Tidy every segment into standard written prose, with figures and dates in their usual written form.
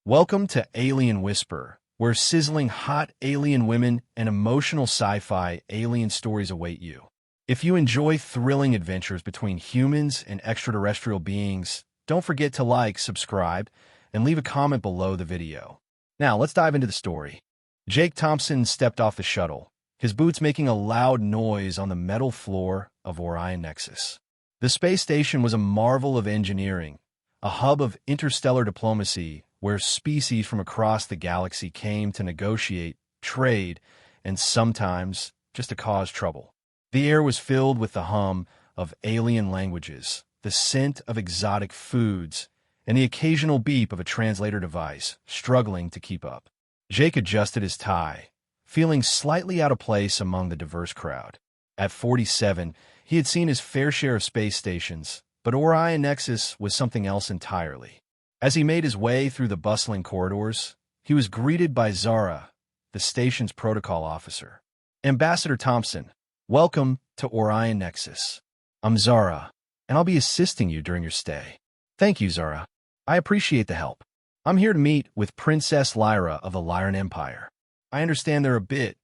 Welcome to Alien Whisper, where sizzling hot alien women and emotional sci-fi alien stories await you. If you enjoy thrilling adventures between humans and extraterrestrial beings, don't forget to like, subscribe, and leave a comment below the video. Now, let's dive into the story. Jake Thompson stepped off the shuttle, his boots making a loud noise on the metal floor of Orion Nexus. The space station was a marvel of engineering, a hub of interstellar diplomacy where species from across the galaxy came to negotiate, trade, and sometimes just to cause trouble. The air was filled with the hum of alien languages, the scent of exotic foods, and the occasional beep of a translator device, struggling to keep up. Jake adjusted his tie, feeling slightly out of place among the diverse crowd. At 47, he had seen his fair share of space stations, but Orion Nexus was something else entirely. As he made his way through the bustling corridors, he was greeted by Zara, the station's protocol officer. Ambassador Thompson, welcome to Orion Nexus. I'm Zara, and I'll be assisting you during your stay. Thank you, Zara. I appreciate the help. I'm here to meet with Princess Lyra of the Lyran Empire. I understand they're a bit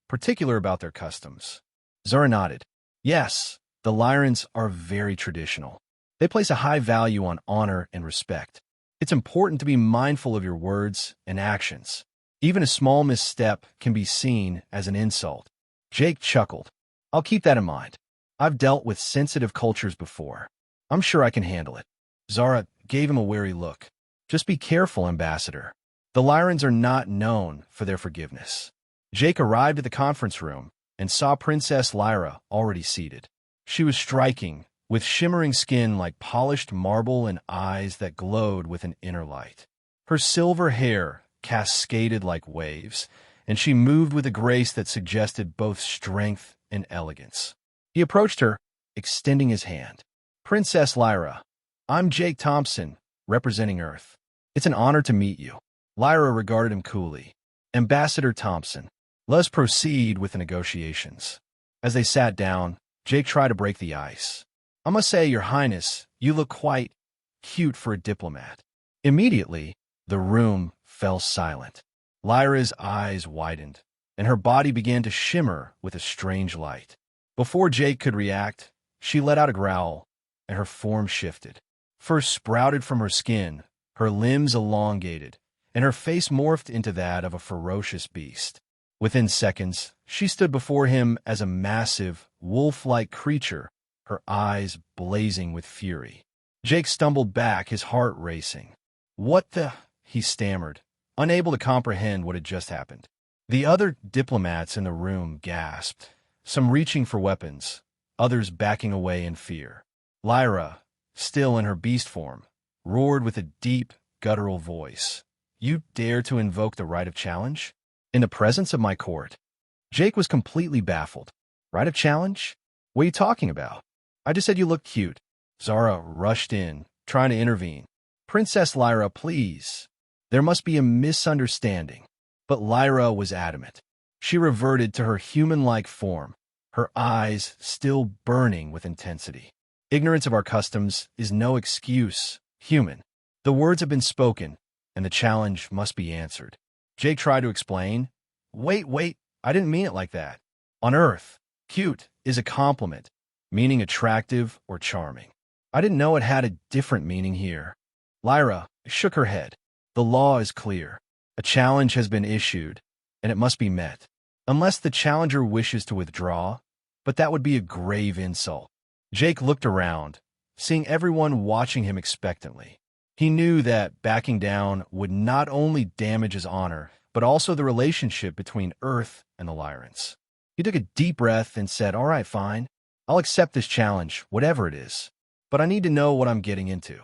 particular about their customs. Zara nodded. Yes, the Lyrans are very traditional. They place a high value on honor and respect. It's important to be mindful of your words and actions. Even a small misstep can be seen as an insult. Jake chuckled. I'll keep that in mind. I've dealt with sensitive cultures before. I'm sure I can handle it. Zara gave him a wary look. Just be careful, Ambassador. The Lyrans are not known for their forgiveness. Jake arrived at the conference room and saw Princess Lyra already seated. She was striking, with shimmering skin like polished marble and eyes that glowed with an inner light. Her silver hair cascaded like waves, and she moved with a grace that suggested both strength and elegance. He approached her, extending his hand. Princess Lyra, I'm Jake Thompson, representing Earth. It's an honor to meet you. Lyra regarded him coolly. Ambassador Thompson, let's proceed with the negotiations. As they sat down, Jake tried to break the ice. I must say, Your Highness, you look quite cute for a diplomat. Immediately, the room fell silent. Lyra's eyes widened, and her body began to shimmer with a strange light. Before Jake could react, she let out a growl, and her form shifted. Fur sprouted from her skin, her limbs elongated, and her face morphed into that of a ferocious beast. Within seconds, she stood before him as a massive, wolf-like creature, her eyes blazing with fury. Jake stumbled back, his heart racing. What the? He stammered, unable to comprehend what had just happened. The other diplomats in the room gasped, some reaching for weapons, others backing away in fear. Lyra, still in her beast form, roared with a deep, guttural voice. You dare to invoke the right of challenge? In the presence of my court? Jake was completely baffled. Right of challenge? What are you talking about? I just said you look cute. Zara rushed in, trying to intervene. Princess Lyra, please. There must be a misunderstanding. But Lyra was adamant. She reverted to her human-like form, her eyes still burning with intensity. Ignorance of our customs is no excuse, human. The words have been spoken, and the challenge must be answered. Jake tried to explain. Wait, I didn't mean it like that. On Earth, cute is a compliment, meaning attractive or charming. I didn't know it had a different meaning here. Lyra shook her head. The law is clear. A challenge has been issued, and it must be met. Unless the challenger wishes to withdraw, but that would be a grave insult. Jake looked around, seeing everyone watching him expectantly. He knew that backing down would not only damage his honor, but also the relationship between Earth and the Lyrans. He took a deep breath and said, All right, fine. I'll accept this challenge, whatever it is. But I need to know what I'm getting into.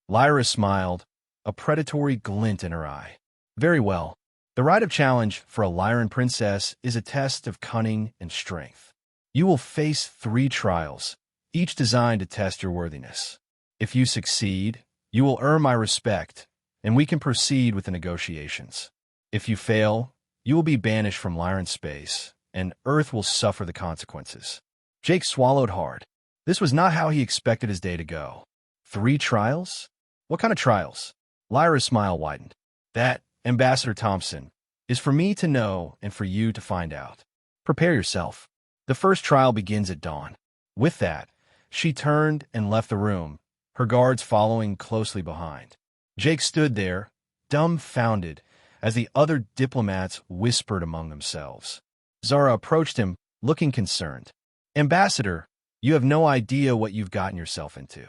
Lyra smiled, a predatory glint in her eye. Very well. The rite of challenge for a Lyran princess is a test of cunning and strength. You will face 3 trials, each designed to test your worthiness. If you succeed, you will earn my respect, and we can proceed with the negotiations. If you fail, you will be banished from Lyran space, and Earth will suffer the consequences. Jake swallowed hard. This was not how he expected his day to go. 3 trials? What kind of trials? Lyra's smile widened. That, Ambassador Thompson, is for me to know and for you to find out. Prepare yourself. The first trial begins at dawn. With that, she turned and left the room, her guards following closely behind. Jake stood there, dumbfounded, as the other diplomats whispered among themselves. Zara approached him, looking concerned. Ambassador, you have no idea what you've gotten yourself into.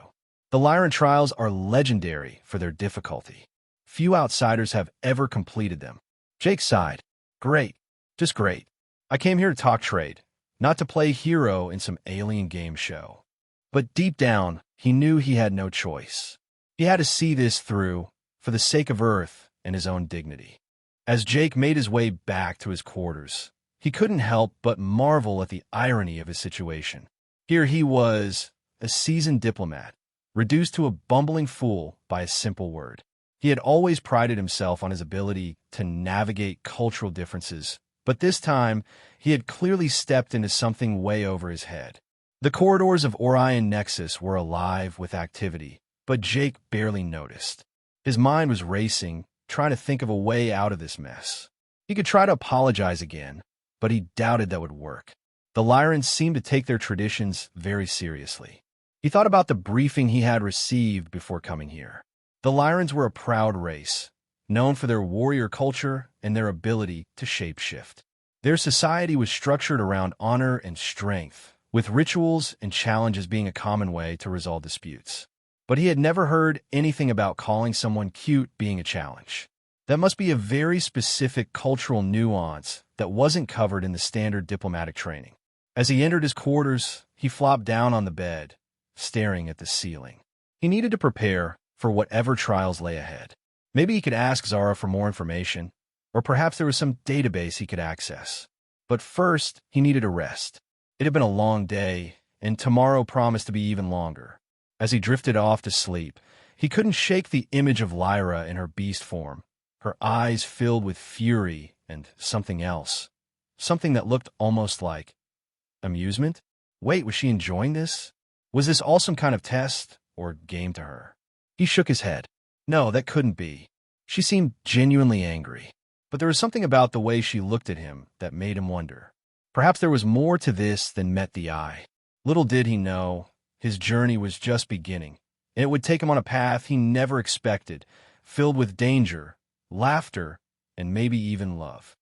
The Lyran trials are legendary for their difficulty. Few outsiders have ever completed them. Jake sighed. Great. Just great. I came here to talk trade, not to play hero in some alien game show. But deep down, he knew he had no choice. He had to see this through, for the sake of Earth and his own dignity. As Jake made his way back to his quarters, he couldn't help but marvel at the irony of his situation. Here he was, a seasoned diplomat, reduced to a bumbling fool by a simple word. He had always prided himself on his ability to navigate cultural differences, but this time he had clearly stepped into something way over his head. The corridors of Orion Nexus were alive with activity, but Jake barely noticed. His mind was racing, trying to think of a way out of this mess. He could try to apologize again, but he doubted that would work. The Lyrans seemed to take their traditions very seriously. He thought about the briefing he had received before coming here. The Lyrans were a proud race, known for their warrior culture and their ability to shapeshift. Their society was structured around honor and strength, with rituals and challenges being a common way to resolve disputes. But he had never heard anything about calling someone cute being a challenge. That must be a very specific cultural nuance that wasn't covered in the standard diplomatic training. As he entered his quarters, he flopped down on the bed, staring at the ceiling. He needed to prepare for whatever trials lay ahead. Maybe he could ask Zara for more information, or perhaps there was some database he could access. But first, he needed a rest. It had been a long day, and tomorrow promised to be even longer. As he drifted off to sleep, he couldn't shake the image of Lyra in her beast form, her eyes filled with fury and something else. Something that looked almost like amusement? Wait, was she enjoying this? Was this all some kind of test or game to her? He shook his head. No, that couldn't be. She seemed genuinely angry. But there was something about the way she looked at him that made him wonder. Perhaps there was more to this than met the eye. Little did he know, his journey was just beginning, and it would take him on a path he never expected, filled with danger, laughter, and maybe even love.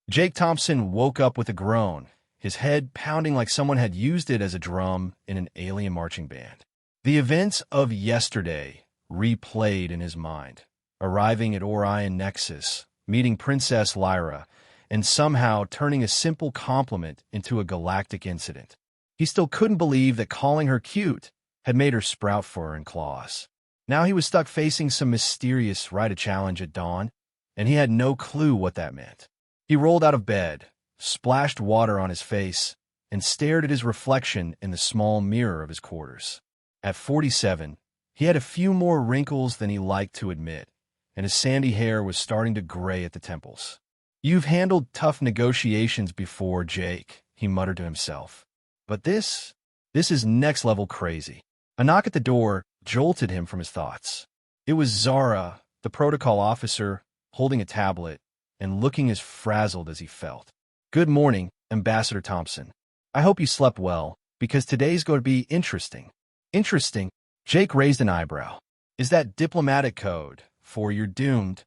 Jake Thompson woke up with a groan, his head pounding like someone had used it as a drum in an alien marching band. The events of yesterday replayed in his mind, arriving at Orion Nexus, meeting Princess Lyra, and somehow turning a simple compliment into a galactic incident. He still couldn't believe that calling her cute had made her sprout fur and claws. Now he was stuck facing some mysterious Rite challenge at dawn, and he had no clue what that meant. He rolled out of bed, splashed water on his face, and stared at his reflection in the small mirror of his quarters. At 47, he had a few more wrinkles than he liked to admit, and his sandy hair was starting to gray at the temples. You've handled tough negotiations before, Jake, he muttered to himself. But this is next-level crazy. A knock at the door jolted him from his thoughts. It was Zara, the protocol officer, holding a tablet and looking as frazzled as he felt. Good morning, Ambassador Thompson. I hope you slept well, because today's going to be interesting. Interesting? Jake raised an eyebrow. Is that diplomatic code for you're doomed?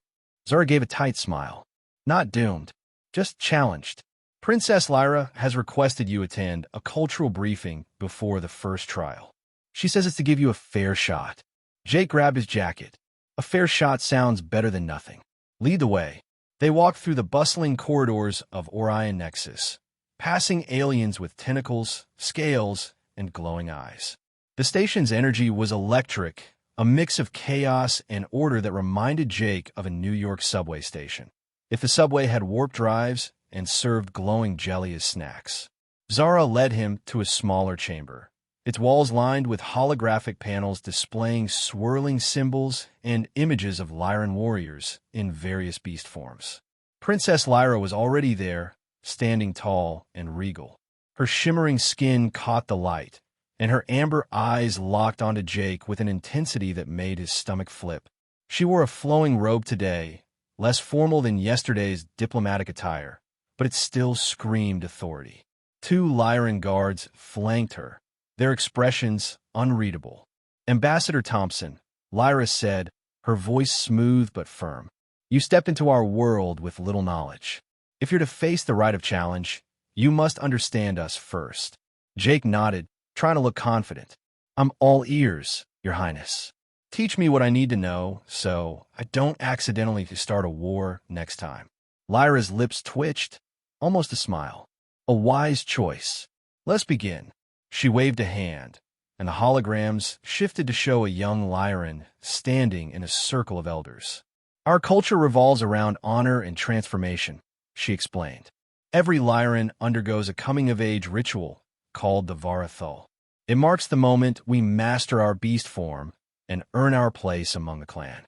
Zara gave a tight smile. Not doomed, just challenged. Princess Lyra has requested you attend a cultural briefing before the first trial. She says it's to give you a fair shot. Jake grabbed his jacket. A fair shot sounds better than nothing. Lead the way. They walked through the bustling corridors of Orion Nexus, passing aliens with tentacles, scales, and glowing eyes. The station's energy was electric, a mix of chaos and order that reminded Jake of a New York subway station. If the subway had warp drives and served glowing jelly as snacks. Zara led him to a smaller chamber, its walls lined with holographic panels displaying swirling symbols and images of Lyran warriors in various beast forms. Princess Lyra was already there, standing tall and regal. Her shimmering skin caught the light, and her amber eyes locked onto Jake with an intensity that made his stomach flip. She wore a flowing robe today, less formal than yesterday's diplomatic attire, but it still screamed authority. 2 Lyran guards flanked her, their expressions unreadable. "Ambassador Thompson," Lyra said, her voice smooth but firm. "You stepped into our world with little knowledge. If you're to face the Rite of Challenge, you must understand us first." Jake nodded, trying to look confident. "I'm all ears, Your Highness. Teach me what I need to know so I don't accidentally start a war next time." Lyra's lips twitched, almost a smile. "A wise choice. Let's begin." She waved a hand, and the holograms shifted to show a young Lyran standing in a circle of elders. "Our culture revolves around honor and transformation," she explained. "Every Lyran undergoes a coming-of-age ritual called the Varathol. It marks the moment we master our beast form and earn our place among the clan."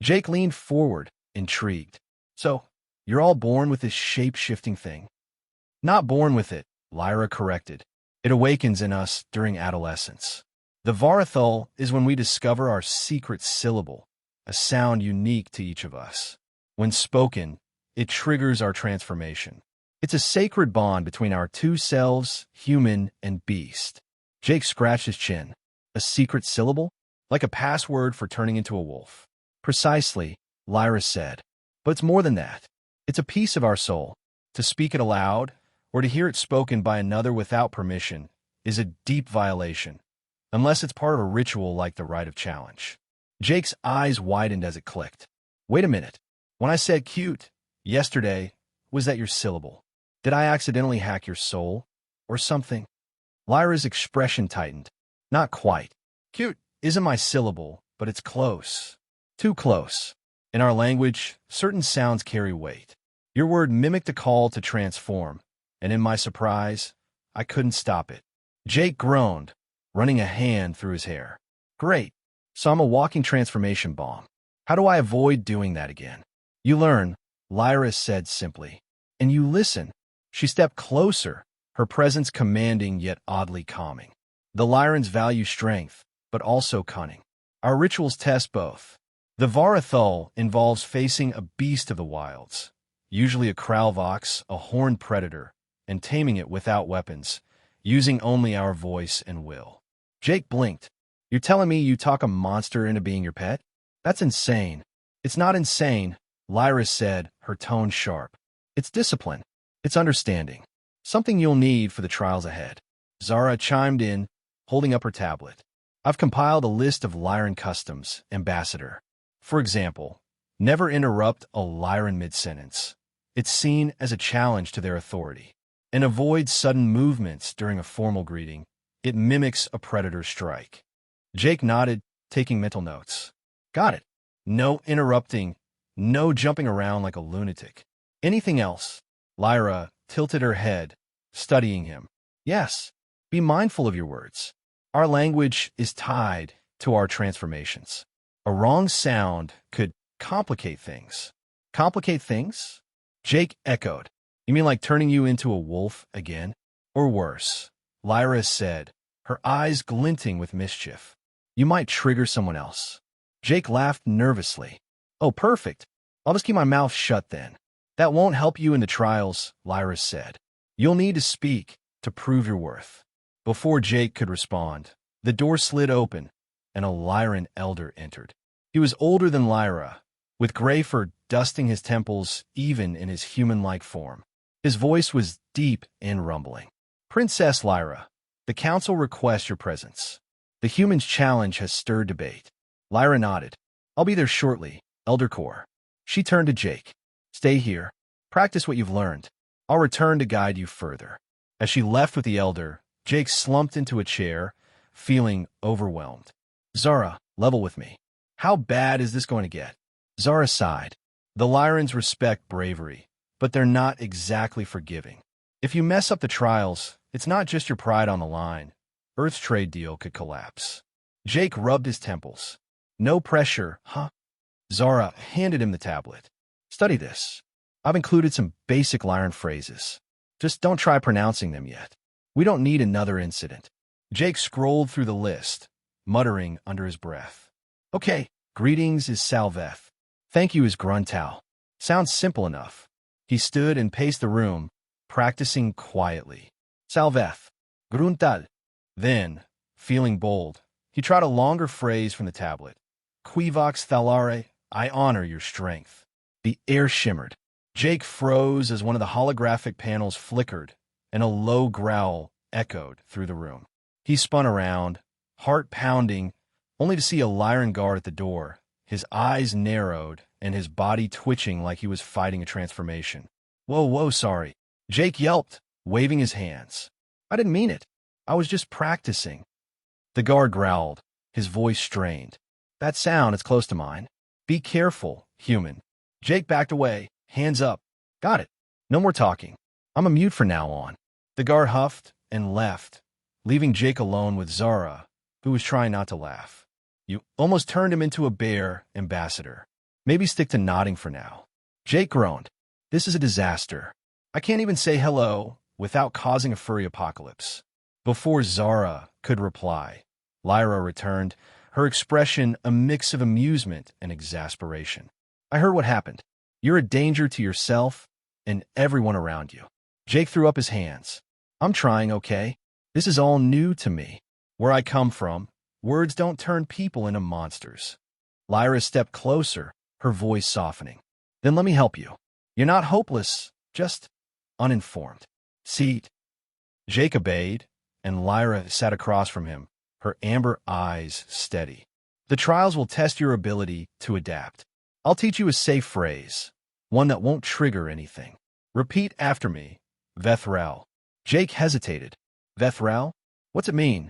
Jake leaned forward, intrigued. "So, you're all born with this shape-shifting thing?" "Not born with it," Lyra corrected. "It awakens in us during adolescence. The Varathol is when we discover our secret syllable, a sound unique to each of us. When spoken, it triggers our transformation. It's a sacred bond between our 2 selves, human and beast." Jake scratched his chin. "A secret syllable? Like a password for turning into a wolf?" "Precisely," Lyra said. "But it's more than that. It's a piece of our soul. To speak it aloud, or to hear it spoken by another without permission, is a deep violation, unless it's part of a ritual like the Rite of Challenge." Jake's eyes widened as it clicked. "Wait a minute. When I said cute yesterday, was that your syllable? Did I accidentally hack your soul? Or something?" Lyra's expression tightened. "Not quite. Cute isn't my syllable, but it's close. Too close. In our language, certain sounds carry weight. Your word mimicked a call to transform, and in my surprise, I couldn't stop it." Jake groaned, running a hand through his hair. "Great. So I'm a walking transformation bomb. How do I avoid doing that again?" "You learn," Lyra said simply. "And you listen." She stepped closer, her presence commanding yet oddly calming. "The Lyrans value strength, but also cunning. Our rituals test both. The Varathol involves facing a beast of the wilds, usually a Kralvox, a horned predator, and taming it without weapons, using only our voice and will." Jake blinked. "You're telling me you talk a monster into being your pet? That's insane." "It's not insane," Lyra said, her tone sharp. "It's discipline. It's understanding. Something you'll need for the trials ahead." Zara chimed in, holding up her tablet. "I've compiled a list of Lyran customs, Ambassador. For example, never interrupt a Lyran mid-sentence. It's seen as a challenge to their authority. And avoid sudden movements during a formal greeting. It mimics a predator's strike." Jake nodded, taking mental notes. "Got it. No interrupting, no jumping around like a lunatic. Anything else?" Lyra tilted her head, studying him. "Yes. Be mindful of your words. Our language is tied to our transformations. A wrong sound could complicate things." "Complicate things?" Jake echoed. "You mean like turning you into a wolf again? Or worse," Lyra said, her eyes glinting with mischief. "You might trigger someone else." Jake laughed nervously. "Oh, perfect. I'll just keep my mouth shut then." "That won't help you in the trials," Lyra said. "You'll need to speak to prove your worth." Before Jake could respond, the door slid open, and a Lyran elder entered. He was older than Lyra, with gray fur dusting his temples even in his human-like form. His voice was deep and rumbling. "Princess Lyra, the council requests your presence. The humans' challenge has stirred debate." Lyra nodded. "I'll be there shortly, Elder Core." She turned to Jake. "Stay here. Practice what you've learned. I'll return to guide you further." As she left with the elder, Jake slumped into a chair, feeling overwhelmed. "Zara, level with me. How bad is this going to get?" Zara sighed. "The Lyrans respect bravery, but they're not exactly forgiving. If you mess up the trials, it's not just your pride on the line. Earth's trade deal could collapse." Jake rubbed his temples. "No pressure, huh?" Zara handed him the tablet. "Study this. I've included some basic Lyran phrases. Just don't try pronouncing them yet. We don't need another incident." Jake scrolled through the list, muttering under his breath. "Okay, greetings is Salveth. Thank you is Gruntau. Sounds simple enough. He stood and paced the room, practicing quietly. Salveth. Gruntal. Then, feeling bold, he tried a longer phrase from the tablet. Quivox thalare, I honor your strength. The air shimmered. Jake froze as one of the holographic panels flickered, and a low growl echoed through the room. He spun around, heart pounding, only to see a Lyran guard at the door, his eyes narrowed and his body twitching like he was fighting a transformation. Whoa, whoa, sorry. Jake yelped, waving his hands. I didn't mean it. I was just practicing. The guard growled, his voice strained. That sound is close to mine. Be careful, human. Jake backed away, hands up. Got it. No more talking. I'm a mute from now on. The guard huffed and left, leaving Jake alone with Zara, who was trying not to laugh. You almost turned him into a bear, ambassador. Maybe stick to nodding for now. Jake groaned. This is a disaster. I can't even say hello without causing a furry apocalypse. Before Zara could reply, Lyra returned, her expression a mix of amusement and exasperation. I heard what happened. You're a danger to yourself and everyone around you. Jake threw up his hands. I'm trying, okay? This is all new to me. Where I come from, words don't turn people into monsters. Lyra stepped closer, her voice softening. Then let me help you. You're not hopeless, just uninformed. Seat. Jake obeyed, and Lyra sat across from him, her amber eyes steady. The trials will test your ability to adapt. I'll teach you a safe phrase, one that won't trigger anything. Repeat after me, Vethrel. Jake hesitated. Vethrel? What's it mean?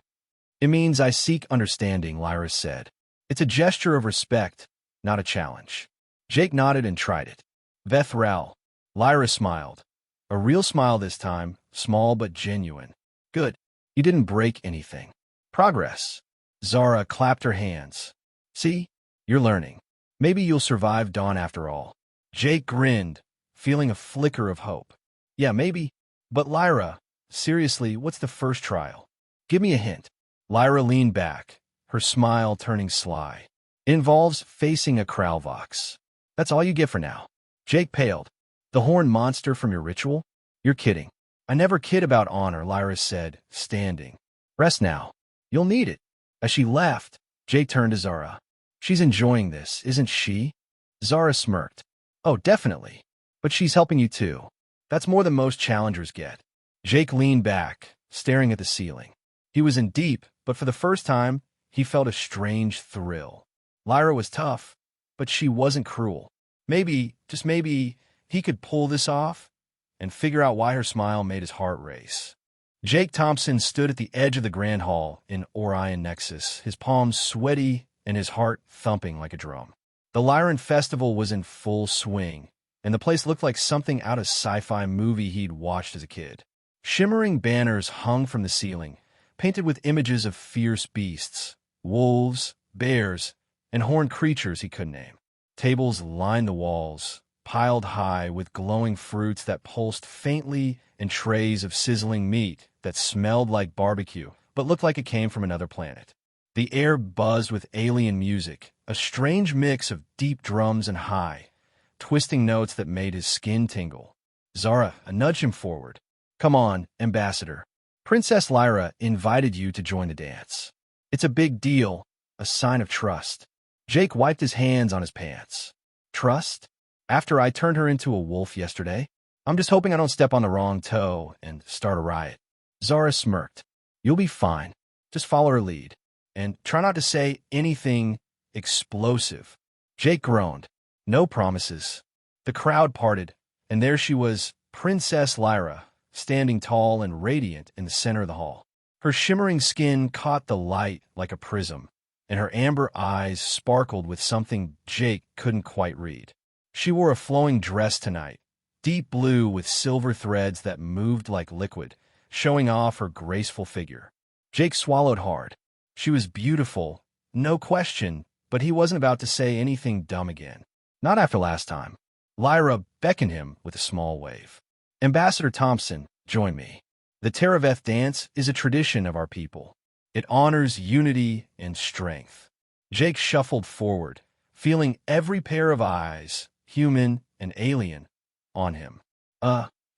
It means I seek understanding, Lyra said. It's a gesture of respect, not a challenge. Jake nodded and tried it. Vethrel. Lyra smiled. A real smile this time, small but genuine. Good. You didn't break anything. Progress. Zara clapped her hands. See? You're learning. Maybe you'll survive dawn after all. Jake grinned, feeling a flicker of hope. Yeah, maybe. But Lyra, seriously, what's the first trial? Give me a hint. Lyra leaned back, her smile turning sly. It involves facing a Kralvox. That's all you get for now. Jake paled. The horned monster from your ritual? You're kidding. I never kid about honor, Lyra said, standing. Rest now. You'll need it. As she left, Jake turned to Zara. She's enjoying this, isn't she? Zara smirked. Oh, definitely. But she's helping you too. That's more than most challengers get. Jake leaned back, staring at the ceiling. He was in deep, but for the first time, he felt a strange thrill. Lyra was tough, but she wasn't cruel. Maybe, just maybe, he could pull this off and figure out why her smile made his heart race. Jake Thompson stood at the edge of the Grand Hall in Orion Nexus, his palms sweaty and his heart thumping like a drum. The Lyran Festival was in full swing, and the place looked like something out of sci-fi movie he'd watched as a kid. Shimmering banners hung from the ceiling, painted with images of fierce beasts, wolves, bears, and horned creatures he couldn't name. Tables lined the walls, piled high with glowing fruits that pulsed faintly and trays of sizzling meat that smelled like barbecue but looked like it came from another planet. The air buzzed with alien music, a strange mix of deep drums and high, twisting notes that made his skin tingle. Zara nudged him forward. Come on, Ambassador. Princess Lyra invited you to join the dance. It's a big deal, a sign of trust. Jake wiped his hands on his pants. Trust? After I turned her into a wolf yesterday? I'm just hoping I don't step on the wrong toe and start a riot. Zara smirked. You'll be fine. Just follow her lead. And try not to say anything explosive. Jake groaned. No promises. The crowd parted, and there she was, Princess Lyra, standing tall and radiant in the center of the hall. Her shimmering skin caught the light like a prism, and her amber eyes sparkled with something Jake couldn't quite read. She wore a flowing dress tonight, deep blue with silver threads that moved like liquid, showing off her graceful figure. Jake swallowed hard. She was beautiful, no question, but he wasn't about to say anything dumb again. Not after last time. Lyra beckoned him with a small wave. Ambassador Thompson, join me. The Teraveth dance is a tradition of our people. It honors unity and strength. Jake shuffled forward, feeling every pair of eyes, human an alien, on him.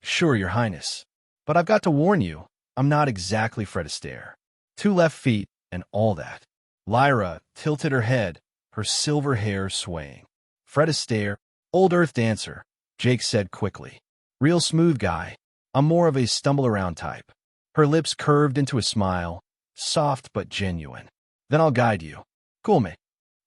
Sure, Your Highness. But I've got to warn you, I'm not exactly Fred Astaire. 2 left feet and all that. Lyra tilted her head, her silver hair swaying. Fred Astaire, old earth dancer, Jake said quickly. Real smooth guy. I'm more of a stumble-around type. Her lips curved into a smile, soft but genuine. Then I'll guide you. Cool me.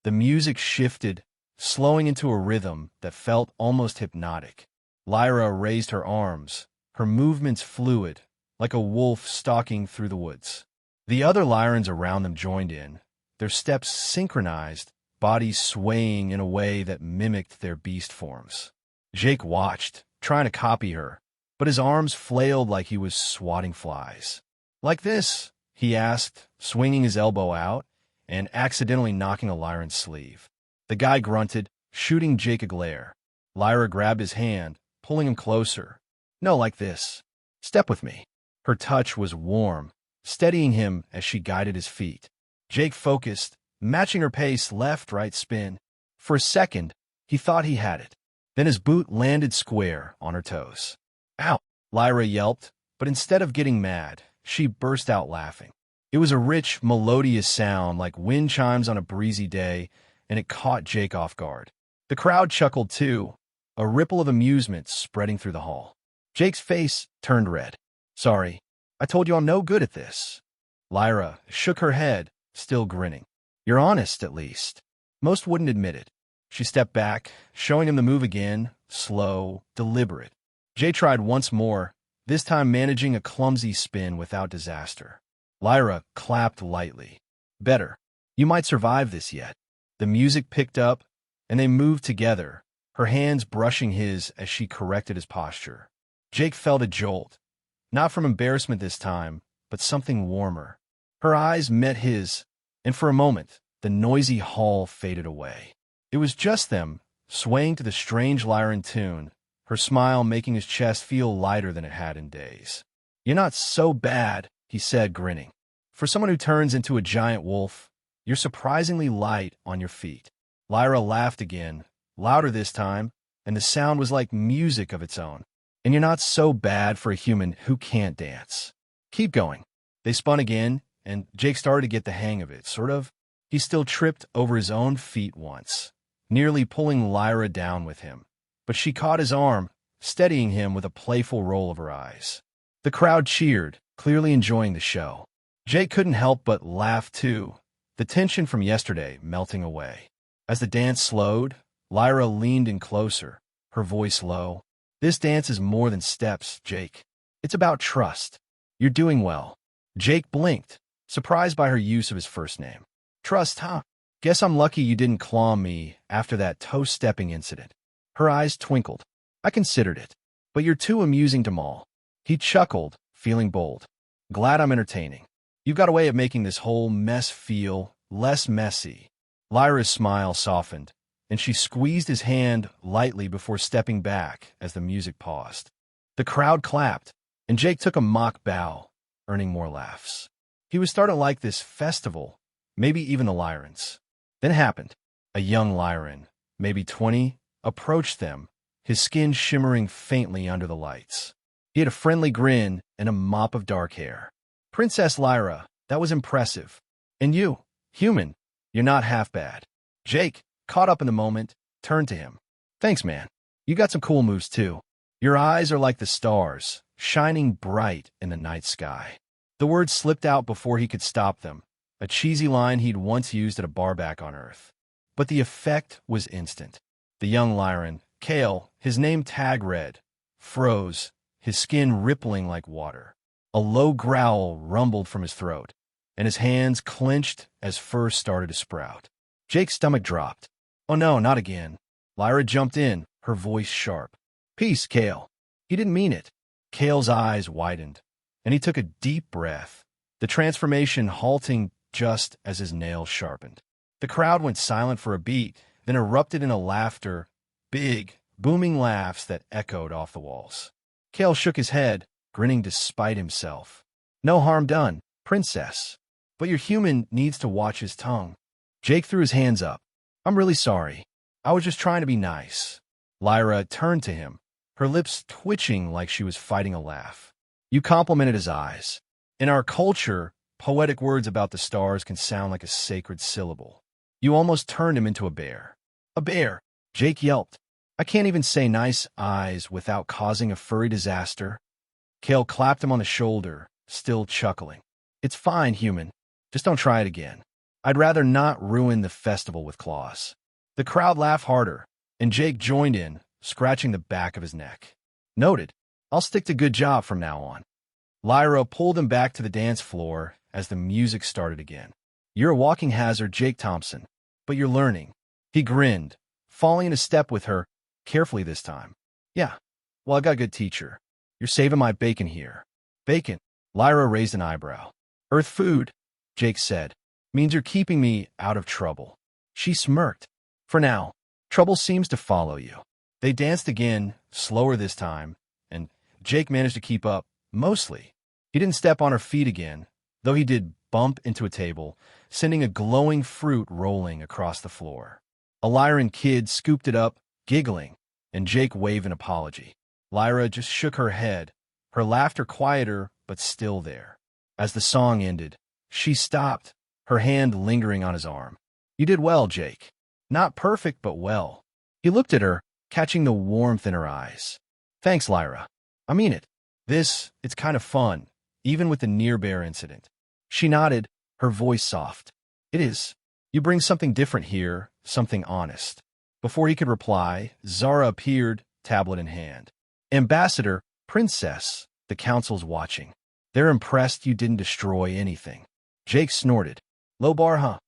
The music shifted, slowing into a rhythm that felt almost hypnotic. Lyra raised her arms, her movements fluid, like a wolf stalking through the woods. The other Lyrans around them joined in, their steps synchronized, bodies swaying in a way that mimicked their beast forms. Jake watched, trying to copy her, but his arms flailed like he was swatting flies. Like this? He asked, swinging his elbow out and accidentally knocking a Lyran's sleeve. The guy grunted, shooting Jake a glare. Lyra grabbed his hand, pulling him closer. No, like this. Step with me. Her touch was warm, steadying him as she guided his feet. Jake focused, matching her pace, left, right spin. For a second, he thought he had it. Then his boot landed square on her toes. Ow! Lyra yelped, but instead of getting mad, she burst out laughing. It was a rich, melodious sound like wind chimes on a breezy day, and it caught Jake off guard. The crowd chuckled too, a ripple of amusement spreading through the hall. Jake's face turned red. Sorry, I told you I'm no good at this. Lyra shook her head, still grinning. You're honest, at least. Most wouldn't admit it. She stepped back, showing him the move again, slow, deliberate. Jay tried once more, this time managing a clumsy spin without disaster. Lyra clapped lightly. Better. You might survive this yet. The music picked up, and they moved together, her hands brushing his as she corrected his posture. Jake felt a jolt, not from embarrassment this time, but something warmer. Her eyes met his, and for a moment, the noisy hall faded away. It was just them, swaying to the strange Lyran tune, her smile making his chest feel lighter than it had in days. You're not so bad, he said, grinning. For someone who turns into a giant wolf, you're surprisingly light on your feet. Lyra laughed again, louder this time, and the sound was like music of its own. And you're not so bad for a human who can't dance. Keep going. They spun again, and Jake started to get the hang of it, sort of. He still tripped over his own feet once, nearly pulling Lyra down with him. But she caught his arm, steadying him with a playful roll of her eyes. The crowd cheered, clearly enjoying the show. Jake couldn't help but laugh too, the tension from yesterday melting away. As the dance slowed, Lyra leaned in closer, her voice low. This dance is more than steps, Jake. It's about trust. You're doing well. Jake blinked, surprised by her use of his first name. Trust, huh? Guess I'm lucky you didn't claw me after that toe-stepping incident. Her eyes twinkled. I considered it. But you're too amusing to maul. He chuckled, feeling bold. Glad I'm entertaining. You've got a way of making this whole mess feel less messy. Lyra's smile softened, and she squeezed his hand lightly before stepping back as the music paused. The crowd clapped, and Jake took a mock bow, earning more laughs. He was starting to like this festival, maybe even the Lyrans. Then it happened. A young Lyran, maybe 20, approached them, his skin shimmering faintly under the lights. He had a friendly grin and a mop of dark hair. Princess Lyra, that was impressive. And you, human, you're not half bad. Jake, caught up in the moment, turned to him. Thanks, man. You got some cool moves, too. Your eyes are like the stars, shining bright in the night sky. The words slipped out before he could stop them, a cheesy line he'd once used at a bar back on Earth. But the effect was instant. The young Lyran, Kale, his name tag red, froze, his skin rippling like water. A low growl rumbled from his throat, and his hands clenched as fur started to sprout. Jake's stomach dropped. Oh no, not again. Lyra jumped in, her voice sharp. Peace, Kale. He didn't mean it. Kale's eyes widened, and he took a deep breath, the transformation halting just as his nails sharpened. The crowd went silent for a beat, then erupted into laughter, big, booming laughs that echoed off the walls. Kale shook his head, grinning despite himself. No harm done, princess. But your human needs to watch his tongue. Jake threw his hands up. I'm really sorry. I was just trying to be nice. Lyra turned to him, her lips twitching like she was fighting a laugh. You complimented his eyes. In our culture, poetic words about the stars can sound like a sacred syllable. You almost turned him into a bear. A bear, Jake yelped. I can't even say nice eyes without causing a furry disaster. Kale clapped him on the shoulder, still chuckling. It's fine, human. Just don't try it again. I'd rather not ruin the festival with claws. The crowd laughed harder, and Jake joined in, scratching the back of his neck. Noted. I'll stick to good job from now on. Lyra pulled him back to the dance floor as the music started again. You're a walking hazard, Jake Thompson, but you're learning. He grinned, falling into step with her, carefully this time. Yeah, well, I got a good teacher. You're saving my bacon here. Bacon? Lyra raised an eyebrow. Earth food, Jake said, means you're keeping me out of trouble. She smirked. For now, trouble seems to follow you. They danced again, slower this time, and Jake managed to keep up, mostly. He didn't step on her feet again, though he did bump into a table, sending a glowing fruit rolling across the floor. A Lyran kid scooped it up, giggling, and Jake waved an apology. Lyra just shook her head, her laughter quieter but still there. As the song ended, she stopped, her hand lingering on his arm. You did well, Jake. Not perfect, but well. He looked at her, catching the warmth in her eyes. Thanks, Lyra. I mean it. It's kind of fun, even with the near-bear incident. She nodded, her voice soft. It is. You bring something different here, something honest. Before he could reply, Zara appeared, tablet in hand. Ambassador, Princess, the council's watching. They're impressed you didn't destroy anything. Jake snorted. Low bar, huh?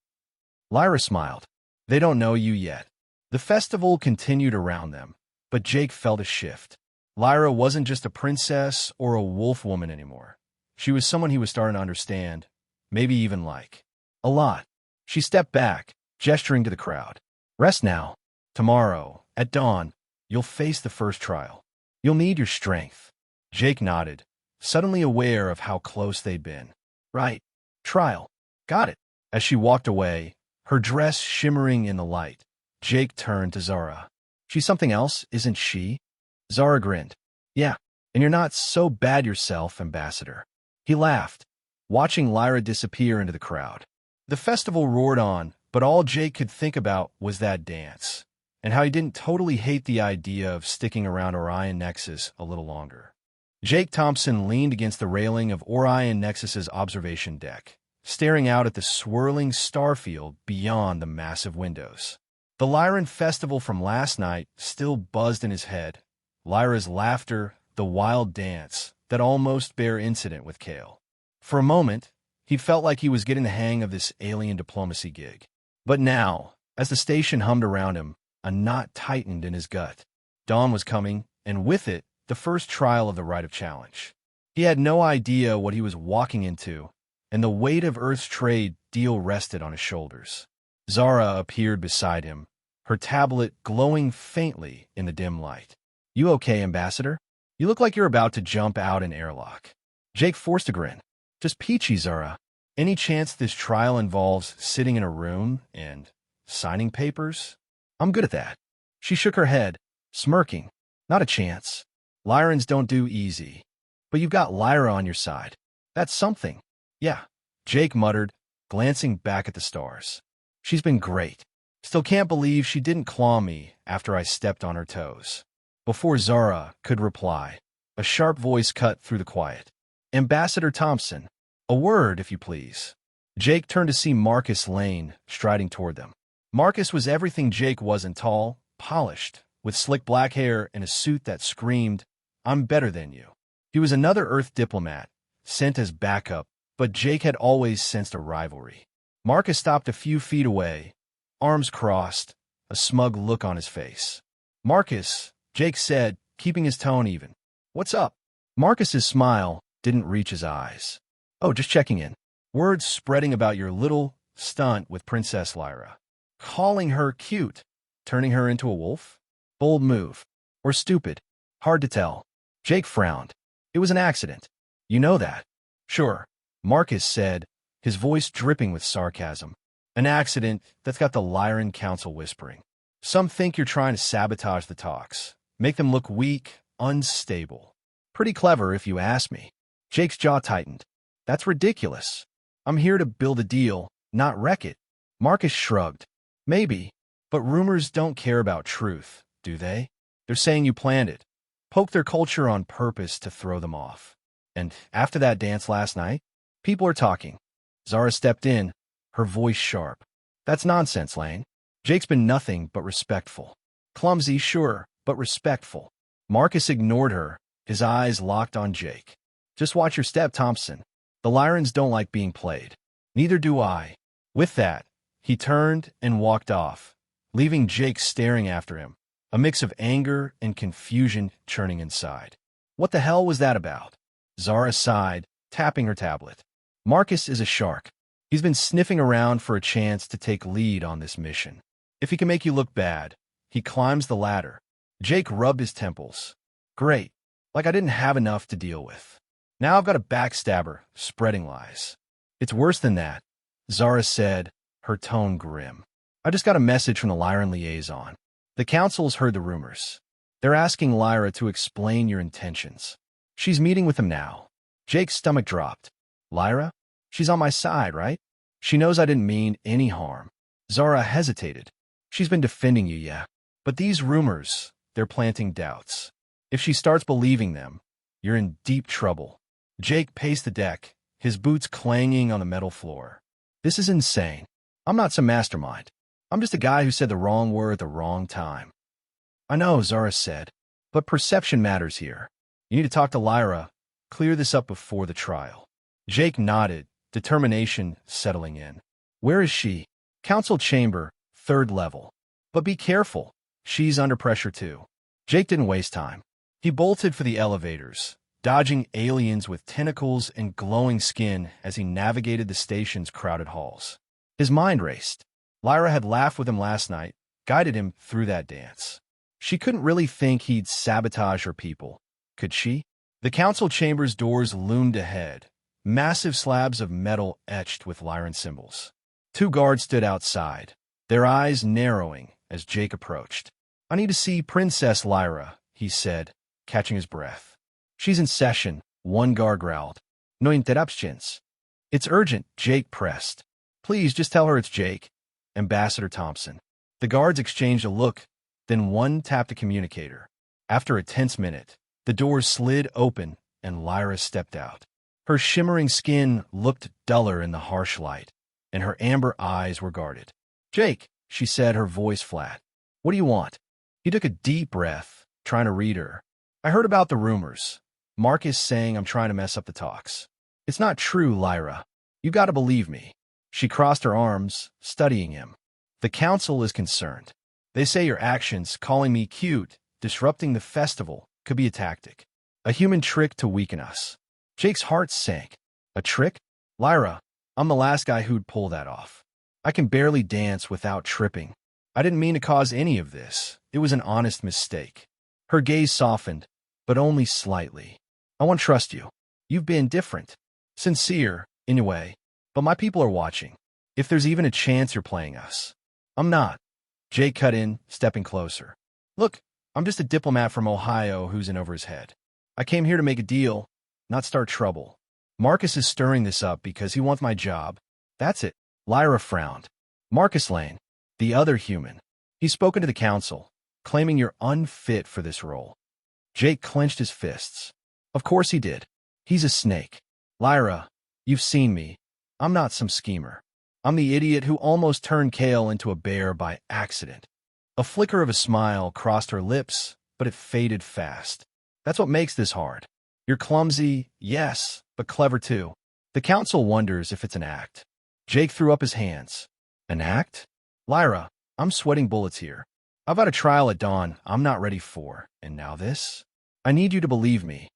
Lyra smiled. They don't know you yet. The festival continued around them, but Jake felt a shift. Lyra wasn't just a princess or a wolf woman anymore. She was someone he was starting to understand, maybe even like. A lot. She stepped back, gesturing to the crowd. Rest now. Tomorrow, at dawn, you'll face the first trial. You'll need your strength. Jake nodded, suddenly aware of how close they'd been. Right. Trial. Got it. As she walked away, her dress shimmering in the light, Jake turned to Zara. She's something else, isn't she? Zara grinned. Yeah, and you're not so bad yourself, Ambassador. He laughed, watching Lyra disappear into the crowd. The festival roared on, but all Jake could think about was that dance, and how he didn't totally hate the idea of sticking around Orion Nexus a little longer. Jake Thompson leaned against the railing of Orion Nexus's observation deck, staring out at the swirling starfield beyond the massive windows. The Lyran festival from last night still buzzed in his head. Lyra's laughter, the wild dance, that almost bear incident with Kale. For a moment, he felt like he was getting the hang of this alien diplomacy gig. But now, as the station hummed around him, a knot tightened in his gut. Dawn was coming, and with it, the first trial of the Rite of Challenge. He had no idea what he was walking into, and the weight of Earth's trade deal rested on his shoulders. Zara appeared beside him, her tablet glowing faintly in the dim light. You okay, Ambassador? You look like you're about to jump out an airlock. Jake forced a grin. Just peachy, Zara. Any chance this trial involves sitting in a room and signing papers? I'm good at that. She shook her head, smirking. Not a chance. Lyrans don't do easy. But you've got Lyra on your side. That's something. Yeah, Jake muttered, glancing back at the stars. She's been great. Still can't believe she didn't claw me after I stepped on her toes. Before Zara could reply, a sharp voice cut through the quiet. Ambassador Thompson, a word, if you please. Jake turned to see Marcus Lane striding toward them. Marcus was everything Jake wasn't: tall, polished, with slick black hair and a suit that screamed, I'm better than you. He was another Earth diplomat, sent as backup, but Jake had always sensed a rivalry. Marcus stopped a few feet away, arms crossed, a smug look on his face. Marcus, Jake said, keeping his tone even. What's up? Marcus's smile didn't reach his eyes. Oh, just checking in. Words spreading about your little stunt with Princess Lyra. Calling her cute. Turning her into a wolf? Bold move. Or stupid. Hard to tell. Jake frowned. It was an accident. You know that. Sure, Marcus said, his voice dripping with sarcasm. An accident that's got the Lyran Council whispering. Some think you're trying to sabotage the talks, make them look weak, unstable. Pretty clever if you ask me. Jake's jaw tightened. That's ridiculous. I'm here to build a deal, not wreck it. Marcus shrugged. Maybe, but rumors don't care about truth, do they? They're saying you planned it. Poke their culture on purpose to throw them off. And after that dance last night, people are talking. Zara stepped in, her voice sharp. That's nonsense, Lane. Jake's been nothing but respectful. Clumsy, sure, but respectful. Marcus ignored her, his eyes locked on Jake. Just watch your step, Thompson. The Lyrans don't like being played. Neither do I. With that, he turned and walked off, leaving Jake staring after him, a mix of anger and confusion churning inside. What the hell was that about? Zara sighed, tapping her tablet. Marcus is a shark. He's been sniffing around for a chance to take lead on this mission. If he can make you look bad, he climbs the ladder. Jake rubbed his temples. Great. Like I didn't have enough to deal with. Now I've got a backstabber spreading lies. It's worse than that, Zara said, her tone grim. I just got a message from the Lyran liaison. The council's heard the rumors. They're asking Lyra to explain your intentions. She's meeting with them now. Jake's stomach dropped. Lyra? She's on my side, right? She knows I didn't mean any harm. Zara hesitated. She's been defending you, yeah. But these rumors, they're planting doubts. If she starts believing them, you're in deep trouble. Jake paced the deck, his boots clanging on the metal floor. This is insane. I'm not some mastermind. I'm just a guy who said the wrong word at the wrong time. I know, Zara said, but perception matters here. You need to talk to Lyra, clear this up before the trial. Jake nodded, determination settling in. Where is she? Council chamber, 3rd level. But be careful. She's under pressure too. Jake didn't waste time. He bolted for the elevators, dodging aliens with tentacles and glowing skin as he navigated the station's crowded halls. His mind raced. Lyra had laughed with him last night, guided him through that dance. She couldn't really think he'd sabotage her people, could she? The council chamber's doors loomed ahead, massive slabs of metal etched with Lyran symbols. 2 guards stood outside, their eyes narrowing as Jake approached. I need to see Princess Lyra, he said, catching his breath. She's in session, one guard growled. No interruptions. It's urgent, Jake pressed. Please just tell her it's Jake. Ambassador Thompson. The guards exchanged a look, then one tapped a communicator. After a tense minute, the doors slid open and Lyra stepped out. Her shimmering skin looked duller in the harsh light, and her amber eyes were guarded. Jake, she said, her voice flat. What do you want? He took a deep breath, trying to read her. I heard about the rumors. Marcus saying I'm trying to mess up the talks. It's not true, Lyra. You gotta believe me. She crossed her arms, studying him. The council is concerned. They say your actions, calling me cute, disrupting the festival, could be a tactic. A human trick to weaken us. Jake's heart sank. A trick? Lyra, I'm the last guy who'd pull that off. I can barely dance without tripping. I didn't mean to cause any of this. It was an honest mistake. Her gaze softened, but only slightly. I want to trust you. You've been different. Sincere, in a way. But my people are watching. If there's even a chance you're playing us. I'm not. Jake cut in, stepping closer. Look, I'm just a diplomat from Ohio who's in over his head. I came here to make a deal, not start trouble. Marcus is stirring this up because he wants my job. That's it. Lyra frowned. Marcus Lane, the other human. He's spoken to the council, claiming you're unfit for this role. Jake clenched his fists. Of course he did. He's a snake. Lyra, you've seen me. I'm not some schemer. I'm the idiot who almost turned Kale into a bear by accident. A flicker of a smile crossed her lips, but it faded fast. That's what makes this hard. You're clumsy, yes, but clever too. The council wonders if it's an act. Jake threw up his hands. An act? Lyra, I'm sweating bullets here. I've got a trial at dawn I'm not ready for, and now this? I need you to believe me.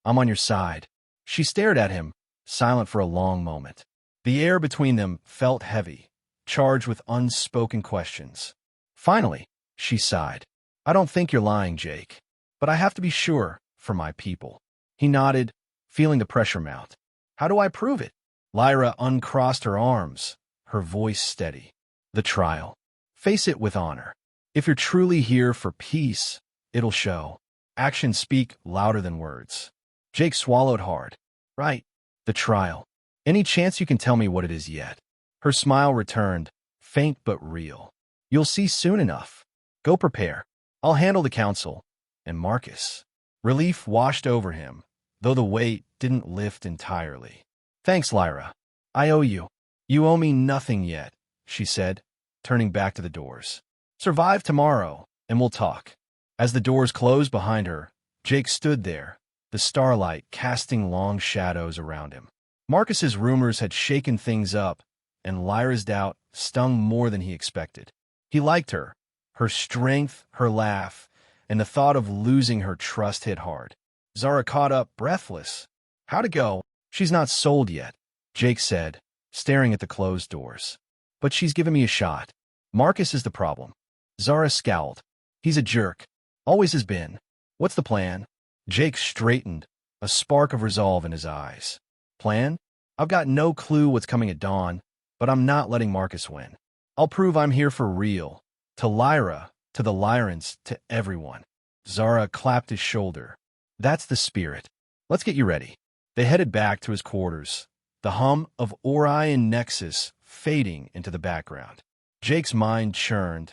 I'm on your side. She stared at him, silent for a long moment. The air between them felt heavy, charged with unspoken questions. Finally, she sighed. I don't think you're lying, Jake. But I have to be sure, for my people. He nodded, feeling the pressure mount. How do I prove it? Lyra uncrossed her arms, her voice steady. The trial. Face it with honor. If you're truly here for peace, it'll show. Actions speak louder than words. Jake swallowed hard. Right. The trial. Any chance you can tell me what it is yet? Her smile returned, faint but real. You'll see soon enough. Go prepare. I'll handle the council. And Marcus. Relief washed over him, though the weight didn't lift entirely. Thanks, Lyra. I owe you. You owe me nothing yet, she said, turning back to the doors. Survive tomorrow, and we'll talk. As the doors closed behind her, Jake stood there, the starlight casting long shadows around him. Marcus's rumors had shaken things up, and Lyra's doubt stung more than he expected. He liked her, her strength, her laugh, and the thought of losing her trust hit hard. Zara caught up, breathless. How'd it go? She's not sold yet, Jake said, staring at the closed doors. But she's given me a shot. Marcus is the problem. Zara scowled. He's a jerk. Always has been. What's the plan? Jake straightened, a spark of resolve in his eyes. Plan? I've got no clue what's coming at dawn, but I'm not letting Marcus win. I'll prove I'm here for real. To Lyra, to the Lyrans, to everyone. Zara clapped his shoulder. That's the spirit. Let's get you ready. They headed back to his quarters, the hum of Orion Nexus fading into the background. Jake's mind churned.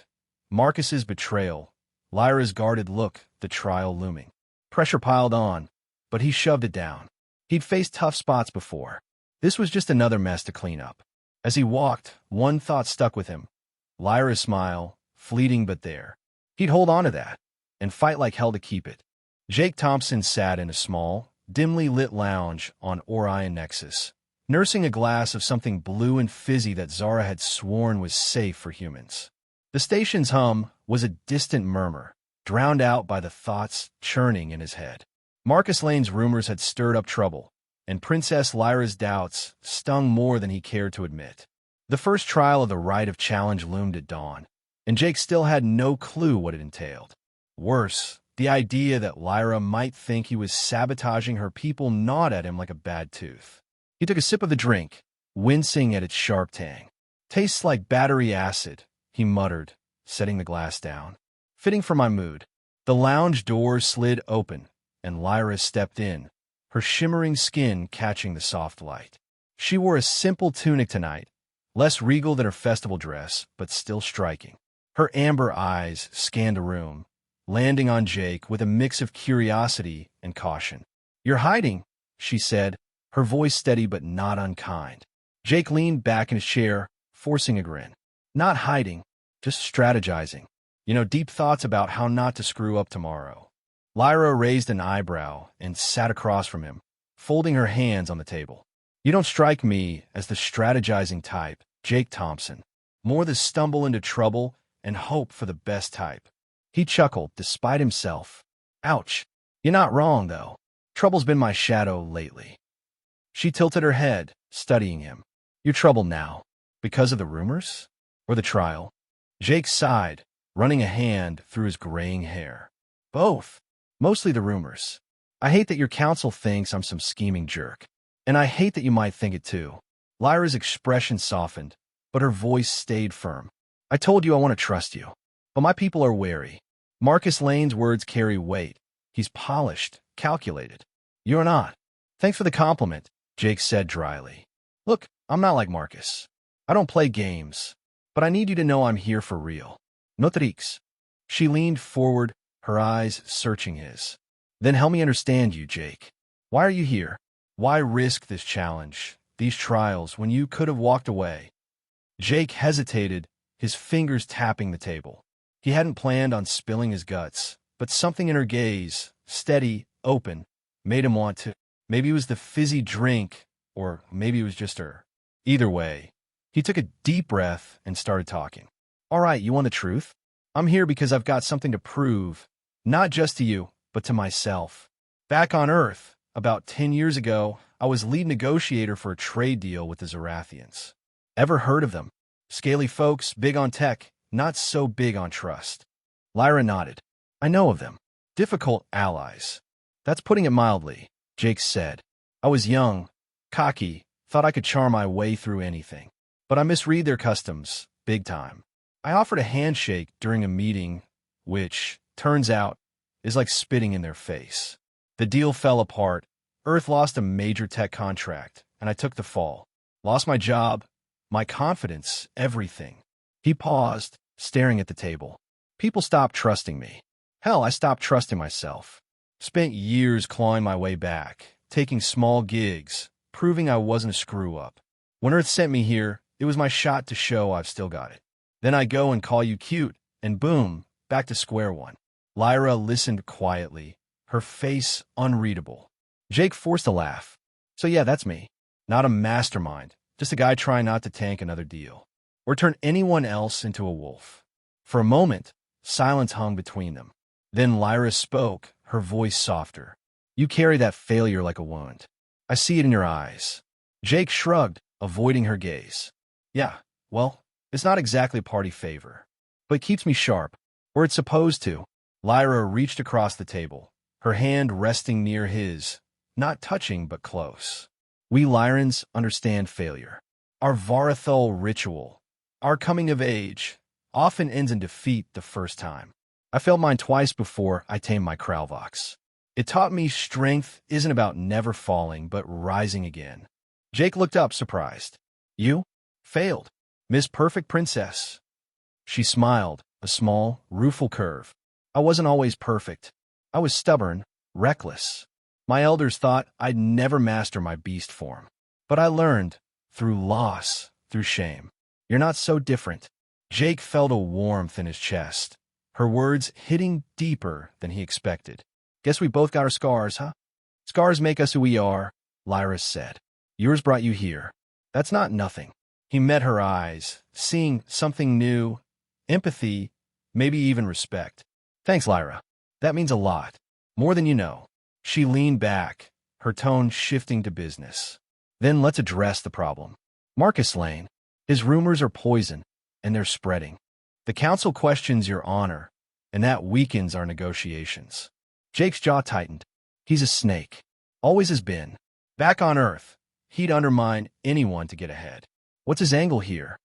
Marcus's betrayal, Lyra's guarded look, the trial looming. Pressure piled on, but he shoved it down. He'd faced tough spots before. This was just another mess to clean up. As he walked, one thought stuck with him. Lyra's smile, fleeting but there. He'd hold on to that, and fight like hell to keep it. Jake Thompson sat in a small, dimly lit lounge on Orion Nexus, nursing a glass of something blue and fizzy that Zara had sworn was safe for humans. The station's hum was a distant murmur, drowned out by the thoughts churning in his head. Marcus Lane's rumors had stirred up trouble, and Princess Lyra's doubts stung more than he cared to admit. The first trial of the Rite of Challenge loomed at dawn, and Jake still had no clue what it entailed. Worse, the idea that Lyra might think he was sabotaging her people gnawed at him like a bad tooth. He took a sip of the drink, wincing at its sharp tang. Tastes like battery acid, he muttered, setting the glass down. Fitting for my mood. The lounge door slid open, and Lyra stepped in, her shimmering skin catching the soft light. She wore a simple tunic tonight, less regal than her festival dress, but still striking. Her amber eyes scanned the room, landing on Jake with a mix of curiosity and caution. You're hiding, she said, her voice steady but not unkind. Jake leaned back in his chair, forcing a grin. Not hiding, just strategizing. Deep thoughts about how not to screw up tomorrow. Lyra raised an eyebrow and sat across from him, folding her hands on the table. You don't strike me as the strategizing type, Jake Thompson. More the stumble into trouble and hope for the best type. He chuckled despite himself. Ouch. You're not wrong, though. Trouble's been my shadow lately. She tilted her head, studying him. You're troubled now. Because of the rumors? Or the trial? Jake sighed, running a hand through his graying hair. Both. Mostly the rumors. I hate that your council thinks I'm some scheming jerk. And I hate that you might think it too. Lyra's expression softened, but her voice stayed firm. I told you I want to trust you. But my people are wary. Marcus Lane's words carry weight. He's polished, calculated. You're not. Thanks for the compliment, Jake said dryly. Look, I'm not like Marcus. I don't play games. But I need you to know I'm here for real. No tricks. She leaned forward, her eyes searching his. Then help me understand you, Jake. Why are you here? Why risk this challenge, these trials, when you could have walked away? Jake hesitated, his fingers tapping the table. He hadn't planned on spilling his guts, but something in her gaze, steady, open, made him want to. Maybe it was the fizzy drink, or maybe it was just her. Either way, he took a deep breath and started talking. All right, you want the truth? I'm here because I've got something to prove, not just to you, but to myself. Back on Earth, about 10 years ago, I was lead negotiator for a trade deal with the Zarathians. Ever heard of them? Scaly folks, big on tech, not so big on trust. Lyra nodded. I know of them. Difficult allies. That's putting it mildly, Jake said. I was young, cocky, thought I could charm my way through anything. But I misread their customs, big time. I offered a handshake during a meeting, which, turns out, is like spitting in their face. The deal fell apart. Earth lost a major tech contract, and I took the fall. Lost my job, my confidence, everything. He paused, staring at the table. People stopped trusting me. Hell, I stopped trusting myself. Spent years clawing my way back, taking small gigs, proving I wasn't a screw-up. When Earth sent me here, it was my shot to show I've still got it. Then I go and call you cute, and boom, back to square one. Lyra listened quietly, her face unreadable. Jake forced a laugh. So yeah, that's me. Not a mastermind, just a guy trying not to tank another deal, or turn anyone else into a wolf. For a moment, silence hung between them. Then Lyra spoke, her voice softer. You carry that failure like a wound. I see it in your eyes. Jake shrugged, avoiding her gaze. Yeah, well, it's not exactly party favor, but keeps me sharp, or it's supposed to. Lyra reached across the table, her hand resting near his, not touching but close. We Lyrans understand failure. Our Varathol ritual, our coming of age, often ends in defeat the first time. I failed mine twice before I tamed my Kralvox. It taught me strength isn't about never falling, but rising again. Jake looked up, surprised. You? Failed. Miss Perfect Princess. She smiled, a small, rueful curve. I wasn't always perfect. I was stubborn, reckless. My elders thought I'd never master my beast form. But I learned, through loss, through shame. You're not so different. Jake felt a warmth in his chest, her words hitting deeper than he expected. Guess we both got our scars, huh? Scars make us who we are, Lyra said. Yours brought you here. That's not nothing. He met her eyes, seeing something new, empathy, maybe even respect. Thanks, Lyra. That means a lot. More than you know. She leaned back, her tone shifting to business. Then let's address the problem. Marcus Lane. His rumors are poison, and they're spreading. The council questions your honor, and that weakens our negotiations. Jake's jaw tightened. He's a snake. Always has been. Back on Earth, he'd undermine anyone to get ahead. What's his angle here?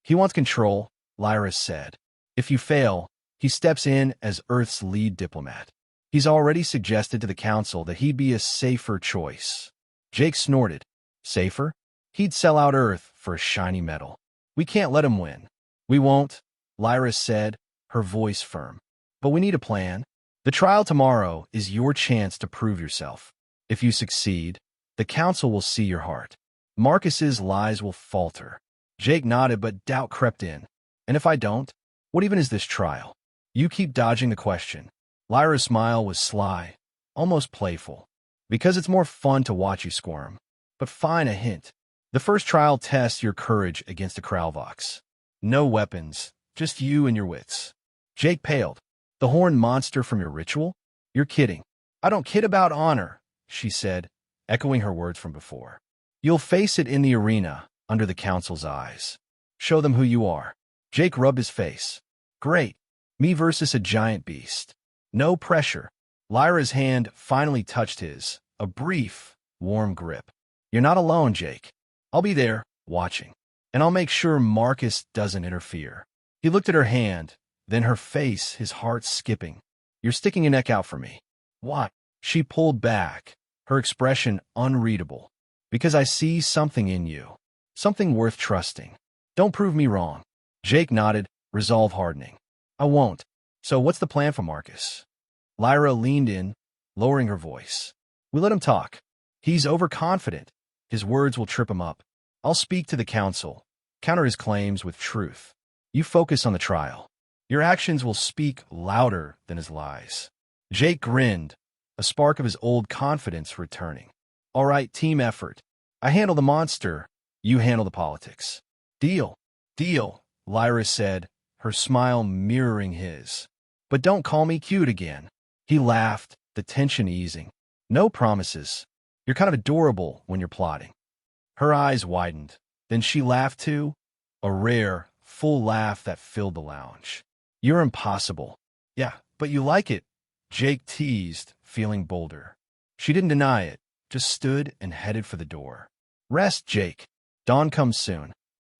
He wants control, Lyra said. If you fail, he steps in as Earth's lead diplomat. He's already suggested to the council that he'd be a safer choice. Jake snorted. Safer? He'd sell out Earth for a shiny medal. We can't let him win. We won't, Lyra said, her voice firm. But we need a plan. The trial tomorrow is your chance to prove yourself. If you succeed, the council will see your heart. Marcus's lies will falter. Jake nodded, but doubt crept in. And if I don't? What even is this trial? You keep dodging the question. Lyra's smile was sly, almost playful. Because it's more fun to watch you squirm. But fine, a hint. The first trial tests your courage against a Kralvox. No weapons, just you and your wits. Jake paled. The horned monster from your ritual? You're kidding. I don't kid about honor, she said, echoing her words from before. You'll face it in the arena, under the council's eyes. Show them who you are. Jake rubbed his face. Great. Me versus a giant beast. No pressure. Lyra's hand finally touched his, a brief, warm grip. You're not alone, Jake. I'll be there, watching. And I'll make sure Marcus doesn't interfere. He looked at her hand, then her face, his heart skipping. You're sticking your neck out for me. Why? She pulled back, her expression unreadable. Because I see something in you. Something worth trusting. Don't prove me wrong. Jake nodded, resolve hardening. I won't. So what's the plan for Marcus? Lyra leaned in, lowering her voice. We let him talk. He's overconfident. His words will trip him up. I'll speak to the council, counter his claims with truth. You focus on the trial. Your actions will speak louder than his lies. Jake grinned, a spark of his old confidence returning. All right, team effort. I handle the monster. You handle the politics. Deal. Deal, Lyra said, her smile mirroring his. But don't call me cute again. He laughed, the tension easing. No promises. You're kind of adorable when you're plotting. Her eyes widened. Then she laughed too, a rare, full laugh that filled the lounge. You're impossible. Yeah, but you like it, Jake teased, feeling bolder. She didn't deny it, just stood and headed for the door. Rest, Jake. Dawn comes soon.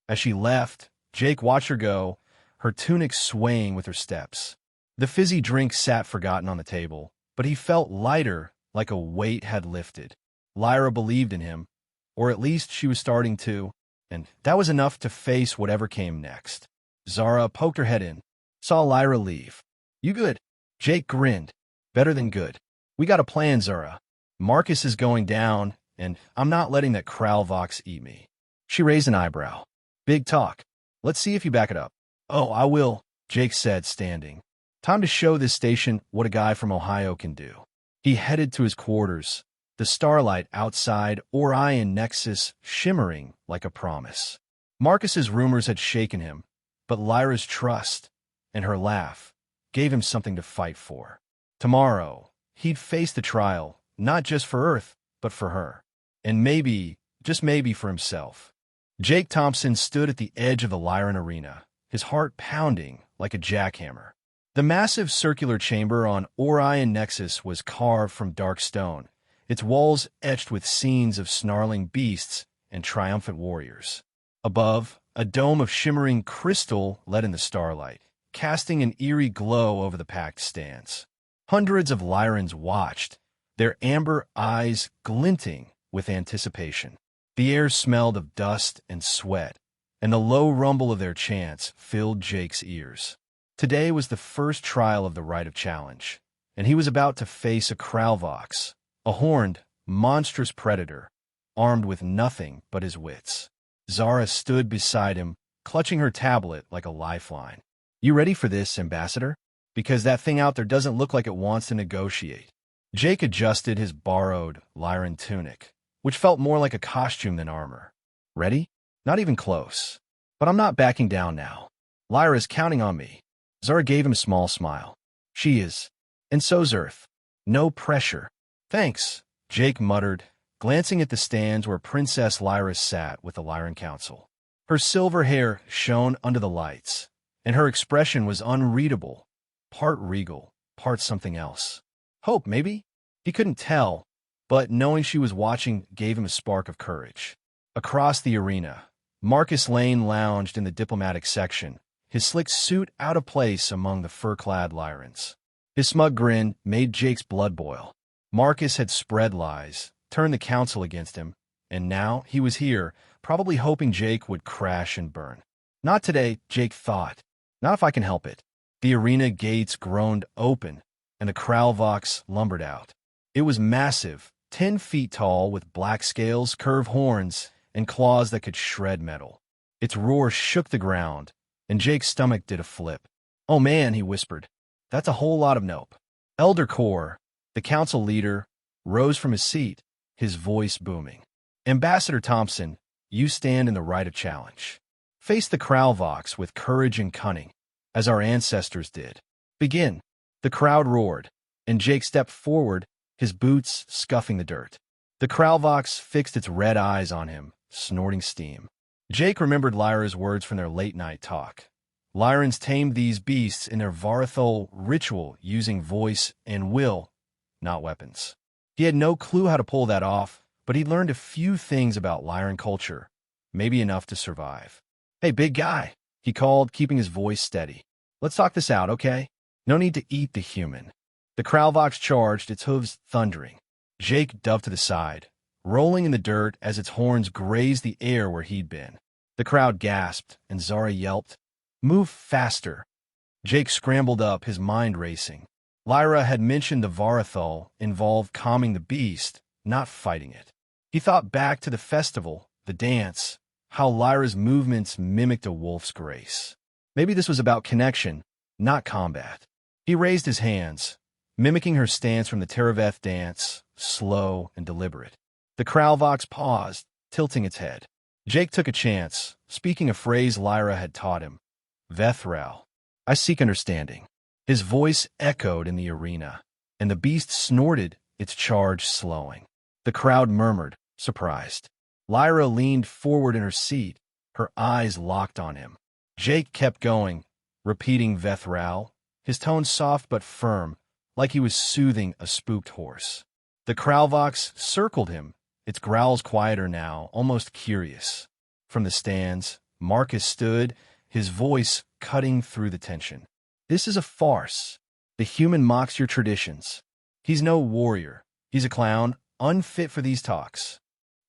As she left, Jake watched her go, her tunic swaying with her steps. The fizzy drink sat forgotten on the table, but he felt lighter, like a weight had lifted. Lyra believed in him, or at least she was starting to, and that was enough to face whatever came next. Zara poked her head in, saw Lyra leave. "You good?" Jake grinned. "Better than good. We got a plan, Zara. Marcus is going down, and I'm not letting that Kralvox eat me." She raised an eyebrow. "Big talk. Let's see if you back it up." "Oh, I will," Jake said, standing. "Time to show this station what a guy from Ohio can do." He headed to his quarters, the starlight outside Orion Nexus shimmering like a promise. Marcus's rumors had shaken him, but Lyra's trust and her laugh gave him something to fight for. Tomorrow, he'd face the trial, not just for Earth, but for her. And maybe, just maybe, for himself. Jake Thompson stood at the edge of the Lyran arena, his heart pounding like a jackhammer. The massive circular chamber on Orion Nexus was carved from dark stone, its walls etched with scenes of snarling beasts and triumphant warriors. Above, a dome of shimmering crystal led in the starlight, casting an eerie glow over the packed stands. Hundreds of Lyrans watched, their amber eyes glinting with anticipation. The air smelled of dust and sweat, and the low rumble of their chants filled Jake's ears. Today was the first trial of the Rite of Challenge, and he was about to face a Kralvox, a horned, monstrous predator, armed with nothing but his wits. Zara stood beside him, clutching her tablet like a lifeline. "You ready for this, Ambassador? Because that thing out there doesn't look like it wants to negotiate." Jake adjusted his borrowed Lyran tunic, which felt more like a costume than armor. "Ready? Not even close. But I'm not backing down now. Lyra's counting on me." Zara gave him a small smile. "She is. And so's Earth. No pressure." "Thanks," Jake muttered, glancing at the stands where Princess Lyra sat with the Lyran Council. Her silver hair shone under the lights, and her expression was unreadable, part regal, part something else. Hope, maybe? He couldn't tell, but knowing she was watching gave him a spark of courage. Across the arena, Marcus Lane lounged in the diplomatic section, his slick suit out of place among the fur-clad Lyrans. His smug grin made Jake's blood boil. Marcus had spread lies, turned the council against him, and now he was here, probably hoping Jake would crash and burn. Not today, Jake thought. Not if I can help it. The arena gates groaned open, and the Kralvox lumbered out. It was massive, 10 feet tall, with black scales, curved horns, and claws that could shred metal. Its roar shook the ground, and Jake's stomach did a flip. "Oh man," he whispered. "That's a whole lot of nope." Elder Core, the council leader, rose from his seat, his voice booming. "Ambassador Thompson, you stand in the Rite of Challenge. Face the Kralvox with courage and cunning, as our ancestors did. Begin." The crowd roared, and Jake stepped forward, his boots scuffing the dirt. The Kralvox fixed its red eyes on him, snorting steam. Jake remembered Lyra's words from their late-night talk. Lyrans tamed these beasts in their Varthol ritual using voice and will, not weapons. He had no clue how to pull that off, but he'd learned a few things about Lyran culture, maybe enough to survive. "Hey, big guy," he called, keeping his voice steady. "Let's talk this out, okay? No need to eat the human." The Kralvox charged, its hooves thundering. Jake dove to the side, rolling in the dirt as its horns grazed the air where he'd been. The crowd gasped, and Zara yelped, "Move faster." Jake scrambled up, his mind racing. Lyra had mentioned the Varthol involved calming the beast, not fighting it. He thought back to the festival, the dance, how Lyra's movements mimicked a wolf's grace. Maybe this was about connection, not combat. He raised his hands, mimicking her stance from the Teraveth dance, slow and deliberate. The Kralvox paused, tilting its head. Jake took a chance, speaking a phrase Lyra had taught him. "Vethral. I seek understanding." His voice echoed in the arena, and the beast snorted, its charge slowing. The crowd murmured, surprised. Lyra leaned forward in her seat, her eyes locked on him. Jake kept going, repeating Vethral, his tone soft but firm, like he was soothing a spooked horse. The Kralvox circled him, its growls quieter now, almost curious. From the stands, Marcus stood, his voice cutting through the tension. This is a farce. The human mocks your traditions. He's no warrior. He's a clown, unfit for these talks.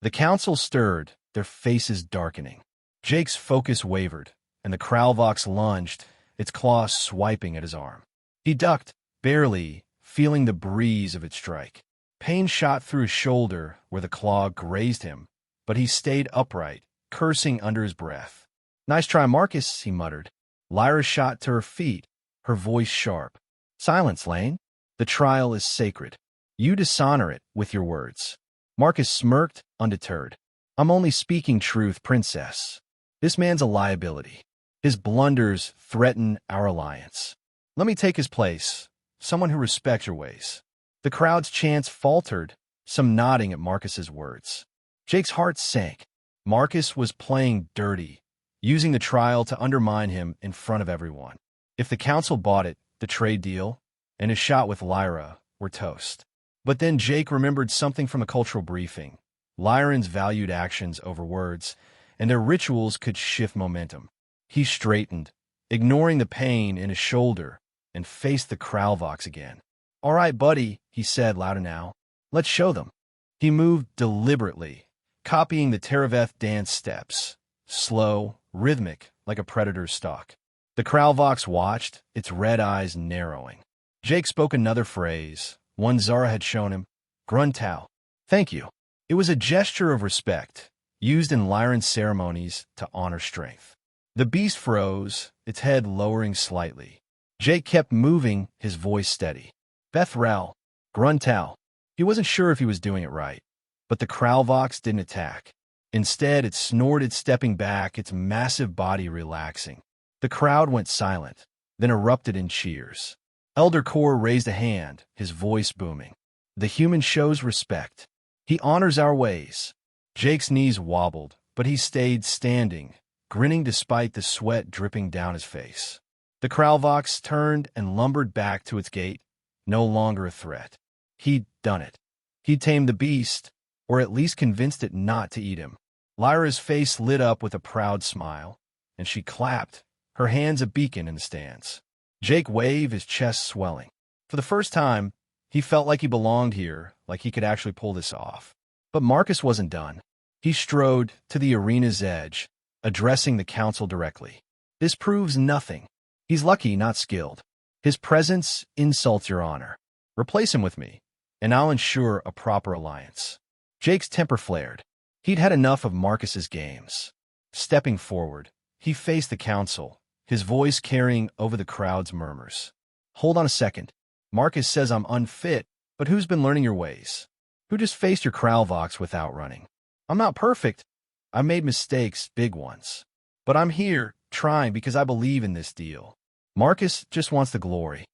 The council stirred, their faces darkening. Jake's focus wavered, and the Kralvox lunged, its claws swiping at his arm. He ducked, barely, feeling the breeze of its strike. Pain shot through his shoulder where the claw grazed him, but he stayed upright, cursing under his breath. "Nice try, Marcus," he muttered. Lyra shot to her feet, her voice sharp. "Silence, Lane. The trial is sacred. You dishonor it with your words." Marcus smirked, undeterred. "I'm only speaking truth, Princess. This man's a liability. His blunders threaten our alliance. Let me take his place, someone who respects your ways." The crowd's chants faltered, some nodding at Marcus's words. Jake's heart sank. Marcus was playing dirty, using the trial to undermine him in front of everyone. If the council bought it, the trade deal, and his shot with Lyra were toast. But then Jake remembered something from a cultural briefing. Lyrans valued actions over words, and their rituals could shift momentum. He straightened, ignoring the pain in his shoulder, and faced the Kralvox again. "All right, buddy," he said louder now. "Let's show them." He moved deliberately, copying the Teraveth dance steps, slow, rhythmic, like a predator's stalk. The Kralvox watched, its red eyes narrowing. Jake spoke another phrase, one Zara had shown him, "Gruntau." "Thank you." It was a gesture of respect, used in Lyran ceremonies to honor strength. The beast froze, its head lowering slightly. Jake kept moving, his voice steady. "Bethrel, Gruntau." He wasn't sure if he was doing it right, but the Kralvox didn't attack. Instead, it snorted, stepping back, its massive body relaxing. The crowd went silent, then erupted in cheers. Elder Kor raised a hand, his voice booming. "The human shows respect. He honors our ways." Jake's knees wobbled, but he stayed standing, grinning despite the sweat dripping down his face. The Kralvox turned and lumbered back to its gate, no longer a threat. He'd done it. He'd tamed the beast, or at least convinced it not to eat him. Lyra's face lit up with a proud smile, and she clapped, her hands a beacon in the stands. Jake waved, his chest swelling. For the first time, he felt like he belonged here, like he could actually pull this off. But Marcus wasn't done. He strode to the arena's edge, addressing the council directly. "This proves nothing. He's lucky, not skilled. His presence insults your honor. Replace him with me, and I'll ensure a proper alliance." Jake's temper flared. He'd had enough of Marcus's games. Stepping forward, he faced the council, his voice carrying over the crowd's murmurs. "Hold on a second. Marcus says I'm unfit, but who's been learning your ways? Who just faced your Kralvox without running? I'm not perfect. I made mistakes, big ones. But I'm here, trying because I believe in this deal. Marcus just wants the glory."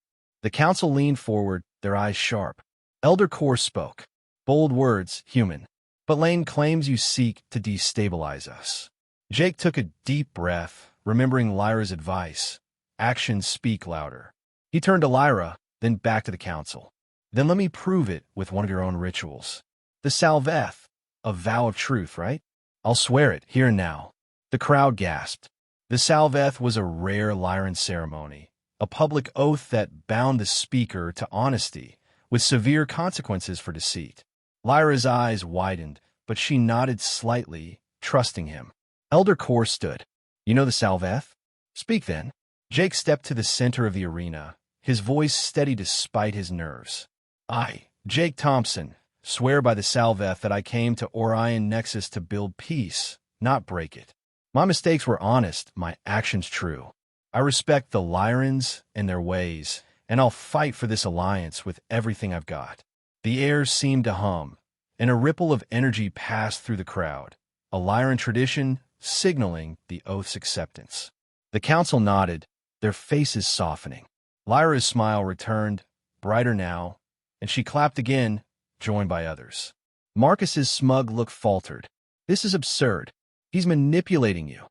The council leaned forward, their eyes sharp. Elder Kor spoke. "Bold words, human. But Lane claims you seek to destabilize us." Jake took a deep breath, remembering Lyra's advice. Actions speak louder. He turned to Lyra, then back to the council. "Then let me prove it with one of your own rituals. The Salveth, a vow of truth, right? I'll swear it, here and now." The crowd gasped. The Salveth was a rare Lyran ceremony, a public oath that bound the speaker to honesty, with severe consequences for deceit. Lyra's eyes widened, but she nodded slightly, trusting him. Elder Kor stood. "You know the Salveth? Speak then." Jake stepped to the center of the arena, his voice steady despite his nerves. "I, Jake Thompson, swear by the Salveth that I came to Orion Nexus to build peace, not break it. My mistakes were honest, my actions true. I respect the Lyrans and their ways, and I'll fight for this alliance with everything I've got." The air seemed to hum, and a ripple of energy passed through the crowd, a Lyran tradition signaling the oath's acceptance. The council nodded, their faces softening. Lyra's smile returned, brighter now, and she clapped again, joined by others. Marcus's smug look faltered. "This is absurd. He's manipulating you."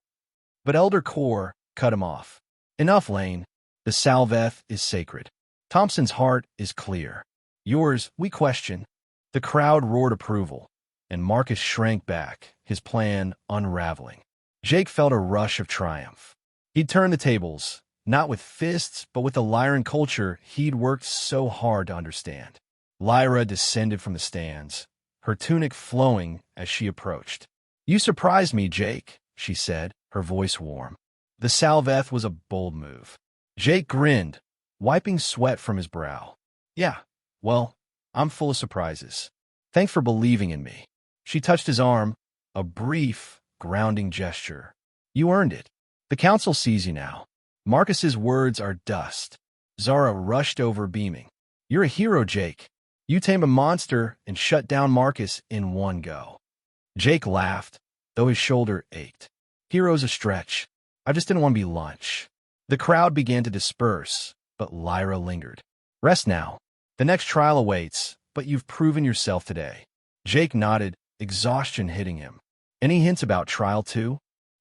But Elder Kor cut him off. "Enough, Lane. The Salveth is sacred. Thompson's heart is clear. Yours, we question." The crowd roared approval, and Marcus shrank back, his plan unraveling. Jake felt a rush of triumph. He'd turn the tables, not with fists, but with the Lyran culture he'd worked so hard to understand. Lyra descended from the stands, her tunic flowing as she approached. "You surprised me, Jake," she said, her voice warm. The salveth was a bold move. Jake grinned, wiping sweat from his brow. "Yeah, well, I'm full of surprises. Thanks for believing in me." She touched his arm, a brief, grounding gesture. "You earned it. The council sees you now." Marcus's words are dust. Zara rushed over, beaming. "You're a hero, Jake. You tamed a monster and shut down Marcus in one go." Jake laughed, though his shoulder ached. "Hero's a stretch. I just didn't want to be lunch." The crowd began to disperse, but Lyra lingered. "Rest now. The next trial awaits, but you've proven yourself today." Jake nodded, exhaustion hitting him. "Any hints about trial 2?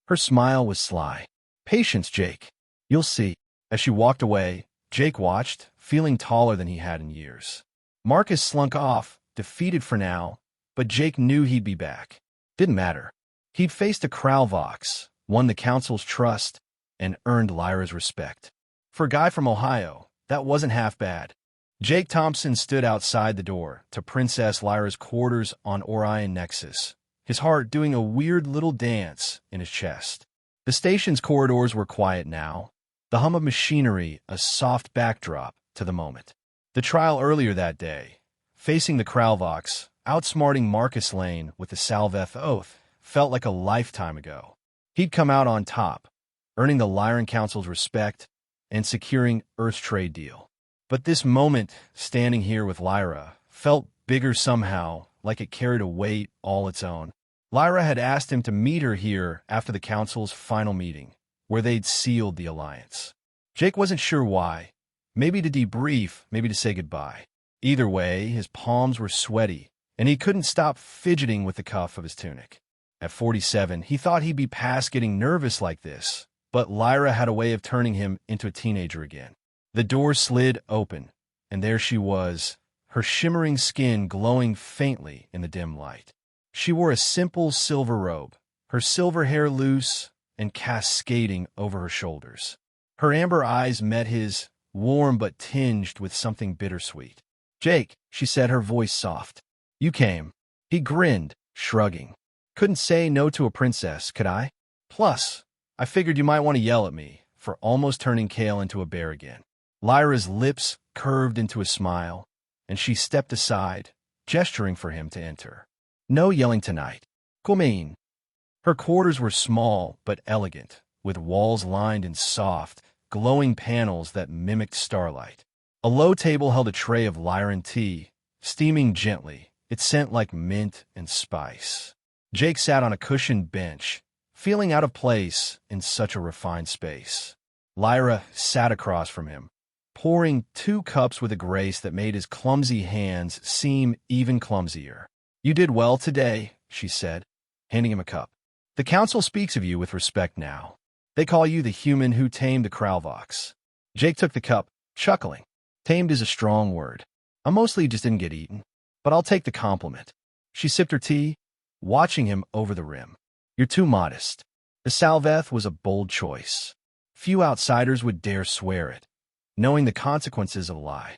Her smile was sly. "Patience, Jake. You'll see." As she walked away, Jake watched, feeling taller than he had in years. Marcus slunk off, defeated for now, but Jake knew he'd be back. Didn't matter. He'd faced a Kralvox, won the council's trust, and earned Lyra's respect. For a guy from Ohio, that wasn't half bad. Jake Thompson stood outside the door to Princess Lyra's quarters on Orion Nexus, his heart doing a weird little dance in his chest. The station's corridors were quiet now, the hum of machinery a soft backdrop to the moment. The trial earlier that day, facing the Kralvox, outsmarting Marcus Lane with the Salveth Oath, felt like a lifetime ago. He'd come out on top, earning the Lyran Council's respect and securing Earth's trade deal. But this moment, standing here with Lyra, felt bigger somehow, like it carried a weight all its own. Lyra had asked him to meet her here after the Council's final meeting, where they'd sealed the alliance. Jake wasn't sure why. Maybe to debrief, maybe to say goodbye. Either way, his palms were sweaty, and he couldn't stop fidgeting with the cuff of his tunic. At 47, he thought he'd be past getting nervous like this, but Lyra had a way of turning him into a teenager again. The door slid open, and there she was, her shimmering skin glowing faintly in the dim light. She wore a simple silver robe, her silver hair loose and cascading over her shoulders. Her amber eyes met his, warm but tinged with something bittersweet. "Jake," she said, her voice soft. "You came." He grinned, shrugging. "Couldn't say no to a princess, could I? Plus, I figured you might want to yell at me for almost turning Kale into a bear again." Lyra's lips curved into a smile, and she stepped aside, gesturing for him to enter. "No yelling tonight. Come in." Her quarters were small but elegant, with walls lined in soft, glowing panels that mimicked starlight. A low table held a tray of Lyran tea, steaming gently, its scent like mint and spice. Jake sat on a cushioned bench, feeling out of place in such a refined space. Lyra sat across from him, pouring 2 cups with a grace that made his clumsy hands seem even clumsier. "You did well today," she said, handing him a cup. "The council speaks of you with respect now. They call you the human who tamed the Kralvox." Jake took the cup, chuckling. "Tamed is a strong word. I mostly just didn't get eaten, but I'll take the compliment." She sipped her tea, watching him over the rim. "You're too modest." The Salveth was a bold choice. Few outsiders would dare swear it, knowing the consequences of a lie.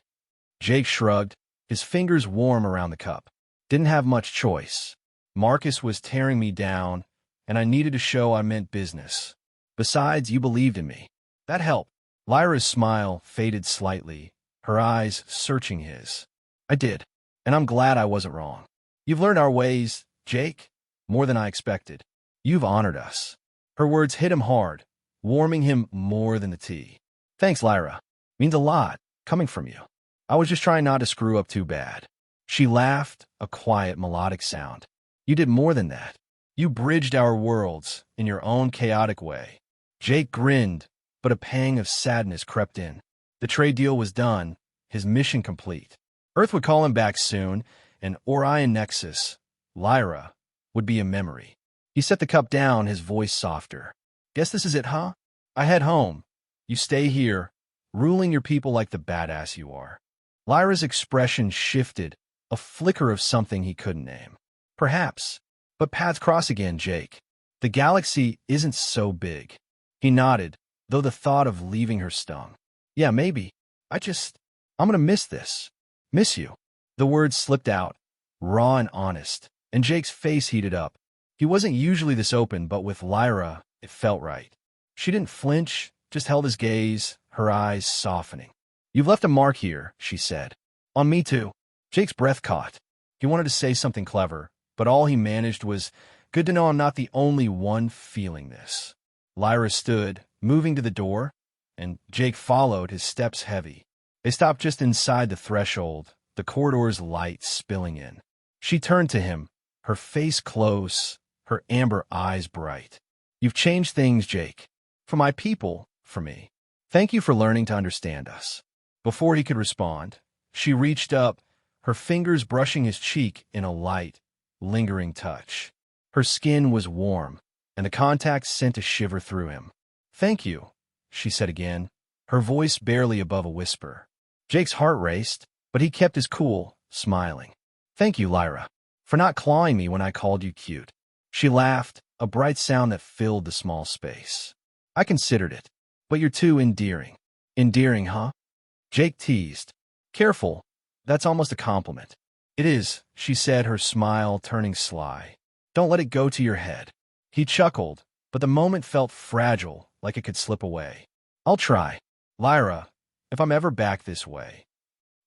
Jake shrugged, his fingers warm around the cup. "Didn't have much choice. Marcus was tearing me down, and I needed to show I meant business. Besides, you believed in me. That helped." Lyra's smile faded slightly, her eyes searching his. "I did, and I'm glad I wasn't wrong. You've learned our ways, Jake, more than I expected. You've honored us." Her words hit him hard, warming him more than the tea. "Thanks, Lyra. Means a lot, coming from you. I was just trying not to screw up too bad." She laughed, a quiet, melodic sound. "You did more than that. You bridged our worlds in your own chaotic way." Jake grinned, but a pang of sadness crept in. The trade deal was done, his mission complete. Earth would call him back soon, and Orion Nexus, Lyra, would be a memory. He set the cup down, his voice softer. "Guess this is it, huh? I head home. You stay here, ruling your people like the badass you are." Lyra's expression shifted, a flicker of something he couldn't name. "Perhaps. But paths cross again, Jake. The galaxy isn't so big." He nodded, though the thought of leaving her stung. Yeah, maybe. I'm gonna miss this. Miss you. The words slipped out, raw and honest, and Jake's face heated up. He wasn't usually this open, but with Lyra, it felt right. She didn't flinch, just held his gaze, her eyes softening. You've left a mark here, she said. On me too. Jake's breath caught. He wanted to say something clever, but all he managed was, good to know I'm not the only one feeling this. Lyra stood, moving to the door, and Jake followed, his steps heavy. They stopped just inside the threshold, the corridor's light spilling in. She turned to him, her face close, her amber eyes bright. You've changed things, Jake. For my people, for me. Thank you for learning to understand us. Before he could respond, she reached up, her fingers brushing his cheek in a light, lingering touch. Her skin was warm, and the contact sent a shiver through him. Thank you, she said again, her voice barely above a whisper. Jake's heart raced, but he kept his cool, smiling. Thank you, Lyra, for not clawing me when I called you cute. She laughed, a bright sound that filled the small space. I considered it, but you're too endearing. Endearing, huh? Jake teased. Careful, that's almost a compliment. It is, she said, her smile turning sly. Don't let it go to your head. He chuckled, but the moment felt fragile, like it could slip away. I'll try. Lyra, if I'm ever back this way.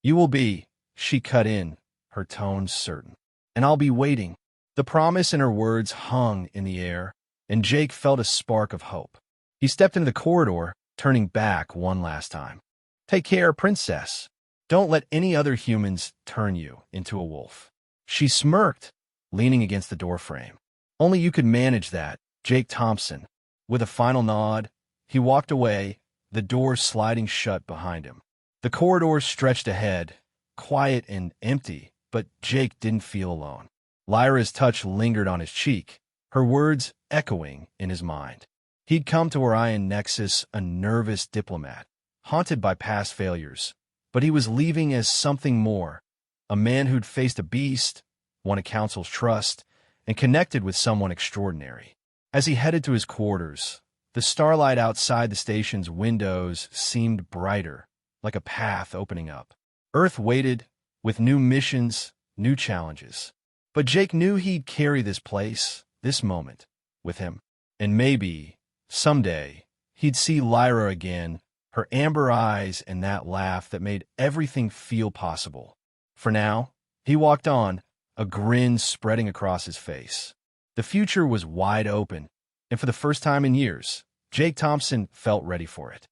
You will be, she cut in, her tone certain. And I'll be waiting. The promise in her words hung in the air, and Jake felt a spark of hope. He stepped into the corridor, turning back one last time. Take care, princess. Don't let any other humans turn you into a wolf. She smirked, leaning against the doorframe. Only you could manage that, Jake Thompson. With a final nod, he walked away, the door sliding shut behind him. The corridor stretched ahead, quiet and empty, but Jake didn't feel alone. Lyra's touch lingered on his cheek, her words echoing in his mind. He'd come to Orion Nexus a nervous diplomat, haunted by past failures, but he was leaving as something more, a man who'd faced a beast, won a council's trust, and connected with someone extraordinary. As he headed to his quarters, the starlight outside the station's windows seemed brighter, like a path opening up. Earth waited, with new missions, new challenges. But Jake knew he'd carry this place, this moment, with him. And maybe, someday, he'd see Lyra again, her amber eyes and that laugh that made everything feel possible. For now, he walked on, a grin spreading across his face. The future was wide open, and for the first time in years, Jake Thompson felt ready for it.